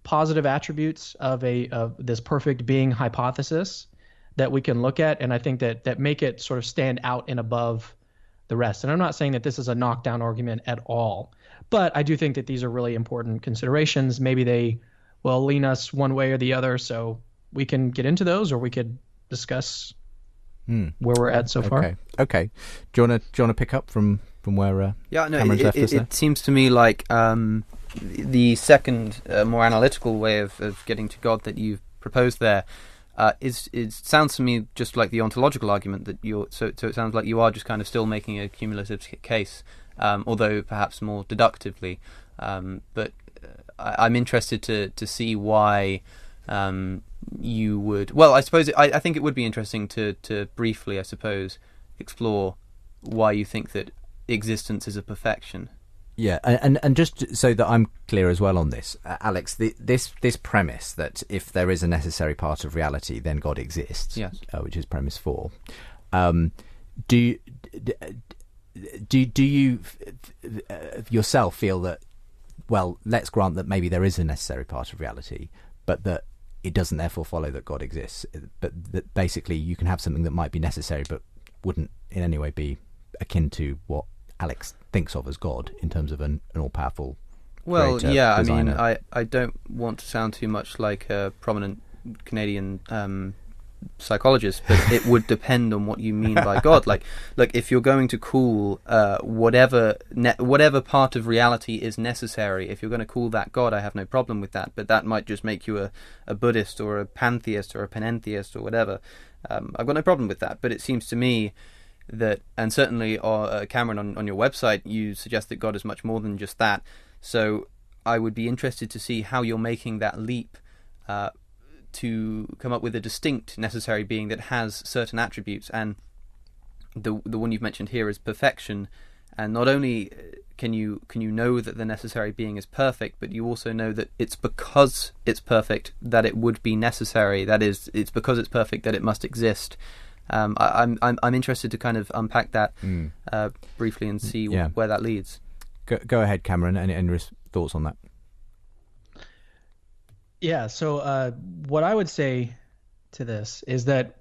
positive attributes of this perfect being hypothesis that we can look at, and I think that make it sort of stand out and above the rest. And I'm not saying that this is a knockdown argument at all, but I do think that these are really important considerations. Maybe they will lean us one way or the other, so we can get into those, or we could discuss where we're at so far. Okay. Do you want to pick up from where Cameron's left us there? It seems to me like the second, more analytical way of getting to God that you've proposed there it sounds to me just like the ontological argument that so it sounds like you are just kind of still making a cumulative case, although perhaps more deductively. But I'm interested to see why you would. Well, I suppose I think it would be interesting to briefly, I suppose, explore why you think that existence is a perfection. Yeah, and just so that I'm clear as well on this, Alex, this premise that if there is a necessary part of reality, then God exists, yes, which is premise 4. Do you yourself feel that, well, let's grant that maybe there is a necessary part of reality, but that it doesn't therefore follow that God exists, but that basically you can have something that might be necessary but wouldn't in any way be akin to what Alex thinks of as God in terms of an all-powerful creator, yeah, designer. I mean, I don't want to sound too much like a prominent Canadian psychologist, but it would depend on what you mean by God. Like if you're going to call whatever part of reality is necessary, if you're going to call that God, I have no problem with that. But that might just make you a Buddhist or a pantheist or a panentheist or whatever. I've got no problem with that. But it seems to me that, and certainly Cameron, on your website, you suggest that God is much more than just that. So I would be interested to see how you're making that leap to come up with a distinct necessary being that has certain attributes. And the one you've mentioned here is perfection. And not only can you know that the necessary being is perfect, but you also know that it's because it's perfect that it would be necessary. That is, it's because it's perfect that it must exist. I'm interested to kind of unpack that briefly and see where that leads. Go ahead, Cameron. Any thoughts on that? Yeah. So what I would say to this is that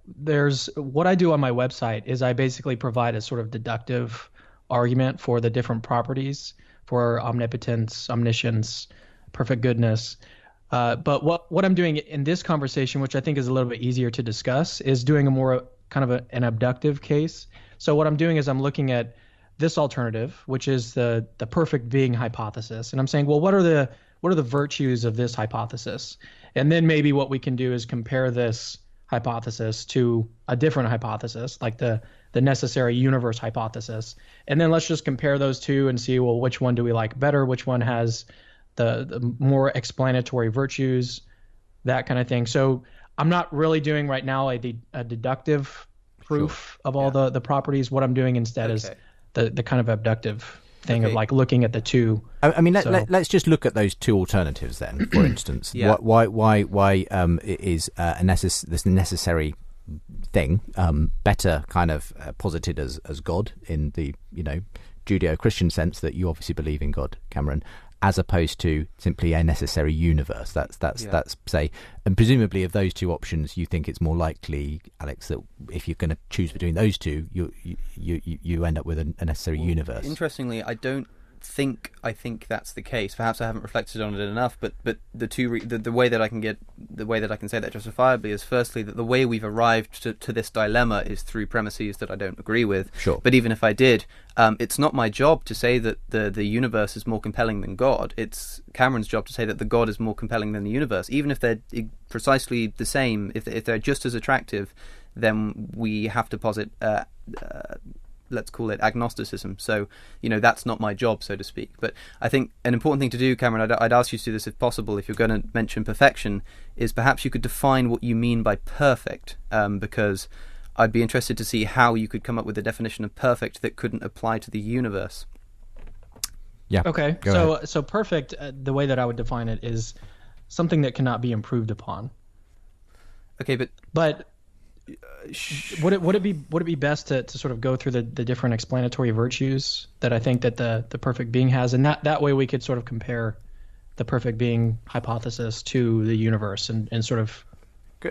what I do on my website is I basically provide a sort of deductive argument for the different properties for omnipotence, omniscience, perfect goodness. But what I'm doing in this conversation, which I think is a little bit easier to discuss, is doing a more kind of an abductive case. So what I'm doing is I'm looking at this alternative, which is the perfect being hypothesis, and I'm saying, well, what are the virtues of this hypothesis? And then maybe what we can do is compare this hypothesis to a different hypothesis, like the necessary universe hypothesis, and then let's just compare those two and see, well, which one do we like better? Which one has the more explanatory virtues, that kind of thing. So I'm not really doing right now a deductive proof of all the properties. What I'm doing instead is the kind of abductive thing of like looking at the two. I mean, let's just look at those two alternatives then. For instance, why is this necessary thing better kind of posited as God in the Judeo-Christian sense that you obviously believe in God, Cameron, as opposed to simply a necessary universe? That's say, and presumably of those two options, you think it's more likely, Alex, that if you're going to choose between those two, you end up with a necessary universe. Interestingly, I don't think that's the case. Perhaps I haven't reflected on it enough, but the way that I can say that justifiably is, firstly, that the way we've arrived to this dilemma is through premises that I don't agree with. Sure. But even if I did, it's not my job to say that the universe is more compelling than God. It's Cameron's job to say that the God is more compelling than the universe. Even if they're precisely the same, if they're just as attractive, then we have to posit let's call it agnosticism. So, that's not my job, so to speak. But I think an important thing to do, Cameron, I'd ask you to do this if possible, if you're going to mention perfection, is perhaps you could define what you mean by perfect, because I'd be interested to see how you could come up with a definition of perfect that couldn't apply to the universe. Yeah. Okay. So perfect, the way that I would define it is something that cannot be improved upon. Okay, but would it be best to sort of go through the different explanatory virtues that I think that the perfect being has, and that way we could sort of compare the perfect being hypothesis to the universe and sort of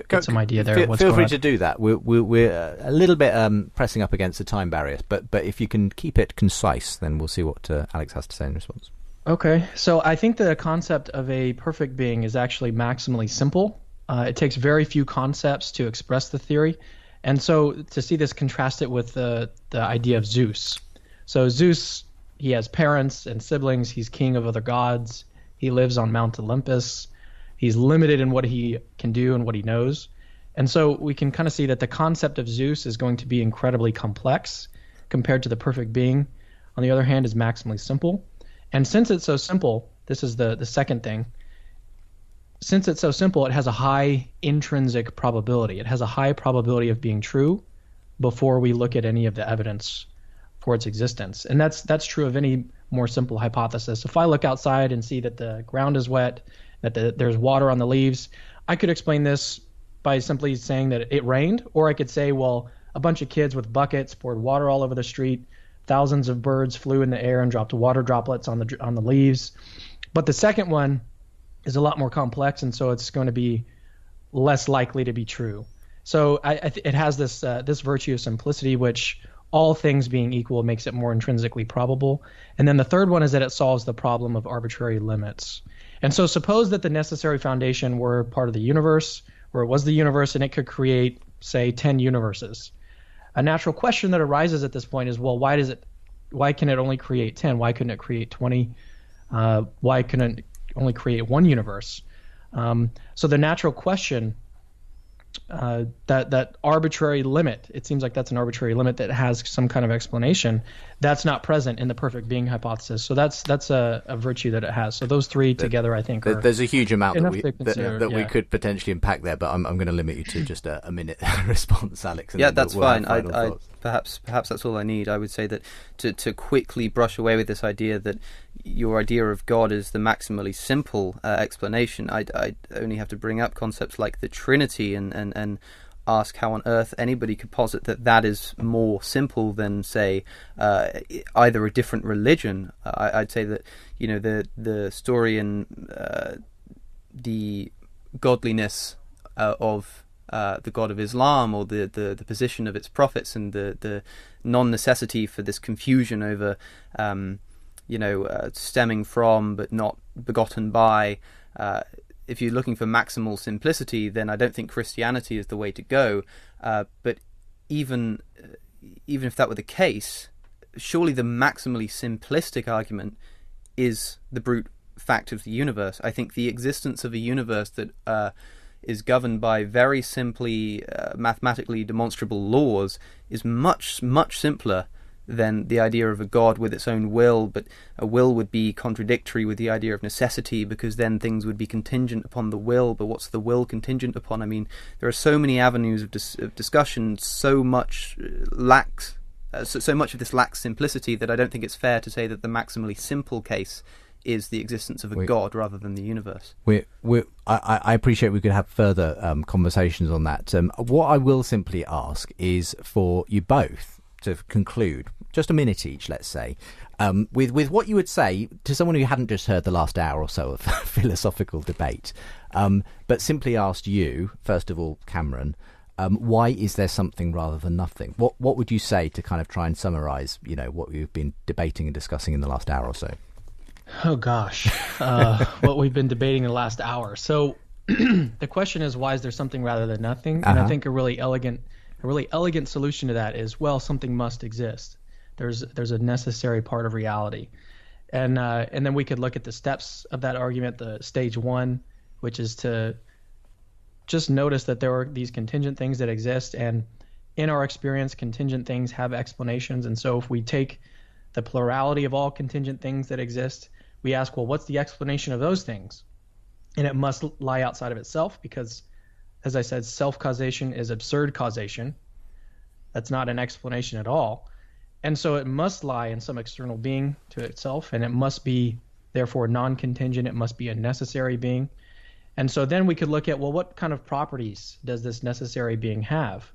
get some idea there. Feel free to do that. We're a little bit pressing up against the time barriers, but if you can keep it concise, then we'll see what Alex has to say in response. Okay, so I think the concept of a perfect being is actually maximally simple. It takes very few concepts to express the theory. And so to see this, contrast it with the idea of Zeus. So Zeus, he has parents and siblings. He's king of other gods. He lives on Mount Olympus. He's limited in what he can do and what he knows. And so we can kind of see that the concept of Zeus is going to be incredibly complex compared to the perfect being. On the other hand, is maximally simple. And since it's so simple, this is the second thing. Since it's so simple, it has a high intrinsic probability. It has a high probability of being true before we look at any of the evidence for its existence. And that's true of any more simple hypothesis. If I look outside and see that the ground is wet, that there's water on the leaves, I could explain this by simply saying that it rained, or I could say, well, a bunch of kids with buckets poured water all over the street, thousands of birds flew in the air and dropped water droplets on the leaves. But the second one is a lot more complex, and so it's going to be less likely to be true. So it has this virtue of simplicity, which, all things being equal, makes it more intrinsically probable. And then the third one is that it solves the problem of arbitrary limits. And so suppose that the necessary foundation were part of the universe, or it was the universe, and it could create, say, 10 universes. A natural question that arises at this point is, well, why can it only create 10? Why couldn't it create 20? Why couldn't it only create one universe? So the natural question, that arbitrary limit, it seems like that's an arbitrary limit that has some kind of explanation, that's not present in the perfect being hypothesis. So that's a virtue that it has. So those three together, I think, there's a huge amount that we could potentially impact there, but I'm going to limit you to just a minute response, Alex. Yeah, that's fine. Perhaps that's all I need. I would say that to quickly brush away with this idea that your idea of God is the maximally simple explanation, I only have to bring up concepts like the Trinity and ask how on earth anybody could posit that is more simple than, say, either a different religion. I'd say that, the story and the godliness of the God of Islam, or the position of its prophets, and the non-necessity for this confusion over stemming from but not begotten by. If you're looking for maximal simplicity, then I don't think Christianity is the way to go. But even if that were the case, surely the maximally simplistic argument is the brute fact of the universe. I think the existence of a universe that is governed by very simply mathematically demonstrable laws is much, much simpler than the idea of a God with its own will, but a will would be contradictory with the idea of necessity, because then things would be contingent upon the will. But what's the will contingent upon? I mean, there are so many avenues of discussion, so much so much of this lacks simplicity, that I don't think it's fair to say that the maximally simple case is the existence of a God rather than the universe. I appreciate we could have further conversations on that. What I will simply ask is for you both to conclude, just a minute each, let's say, with what you would say to someone who hadn't just heard the last hour or so of philosophical debate, but simply asked you, first of all, Cameron, why is there something rather than nothing? What would you say to kind of try and summarize, what we've been debating and discussing in the last hour or so? Oh gosh, what we've been debating in the last hour. So the question is, why is there something rather than nothing? And I think a really elegant solution to that is, well, something must exist. There's a necessary part of reality. And then we could look at the steps of that argument, the stage one, which is to just notice that there are these contingent things that exist. And in our experience, contingent things have explanations. And so if we take the plurality of all contingent things that exist, we ask, well, what's the explanation of those things? And it must lie outside of itself because, as I said, self-causation is absurd causation. That's not an explanation at all. And so it must lie in some external being to itself, and it must be, therefore, non-contingent. It must be a necessary being. And so then we could look at, well, what kind of properties does this necessary being have?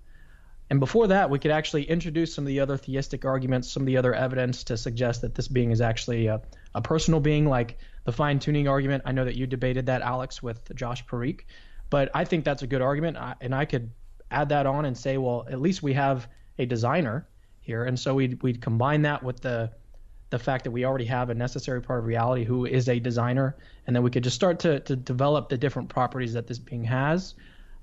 And before that, we could actually introduce some of the other theistic arguments, some of the other evidence to suggest that this being is actually a personal being, like the fine-tuning argument. I know that you debated that, Alex, with Josh Parikh, but I think that's a good argument, and I could add that on and say, well, at least we have a designer here, and so we'd combine that with the fact that we already have a necessary part of reality who is a designer, and then we could just start to develop the different properties that this being has.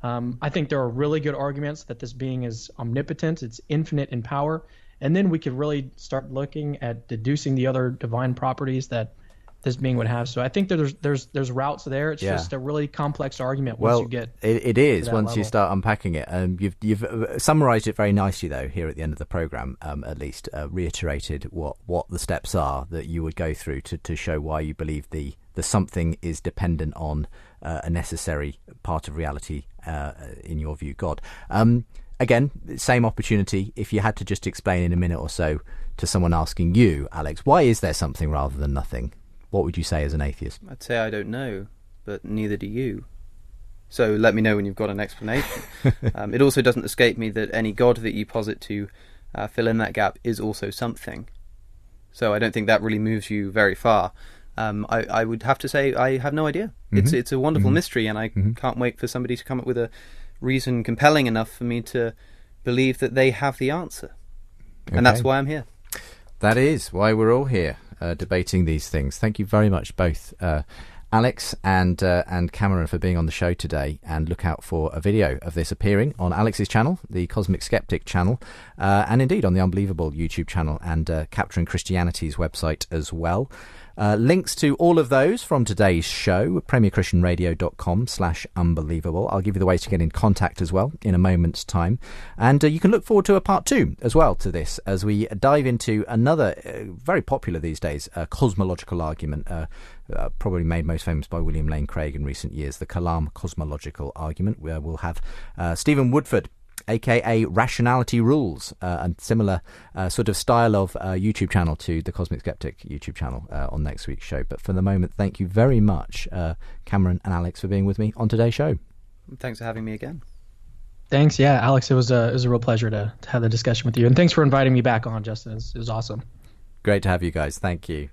I think there are really good arguments that this being is omnipotent, it's infinite in power, and then we could really start looking at deducing the other divine properties that this being would have. So I think there's routes there. It's just a really complex argument once you get it is once level. You start unpacking it. You've summarized it very nicely though here at the end of the program, at least reiterated what the steps are that you would go through to show why you believe the something is dependent on a necessary part of reality, in your view, God. Again, same opportunity. If you had to just explain in a minute or so to someone asking you, Alex, why is there something rather than nothing? What would you say as an atheist? I'd say I don't know, but neither do you. So let me know when you've got an explanation. It also doesn't escape me that any God that you posit to fill in that gap is also something. So I don't think that really moves you very far. I would have to say I have no idea. Mm-hmm. It's a wonderful mystery, and I can't wait for somebody to come up with a reason compelling enough for me to believe that they have the answer. Okay. And that's why I'm here. That is why we're all here, debating these things. Thank you very much, both Alex and Cameron, for being on the show today. And look out for a video of this appearing on Alex's channel, the Cosmic Skeptic channel, and indeed on the Unbelievable YouTube channel and Capturing Christianity's website as well. Links to all of those from today's show, premierchristianradio.com/unbelievable. I'll give you the ways to get in contact as well in a moment's time. And you can look forward to a part 2 as well to this, as we dive into another very popular these days cosmological argument, probably made most famous by William Lane Craig in recent years, the Kalam cosmological argument, where we'll have Stephen Woodford, aka Rationality Rules, and similar sort of style of YouTube channel to the Cosmic Skeptic YouTube channel on next week's show. But for the moment, thank you very much, Cameron and Alex, for being with me on today's show. Thanks for having me again. Thanks. Yeah, Alex, it was a real pleasure to have the discussion with you. And thanks for inviting me back on, Justin. It was awesome. Great to have you guys. Thank you.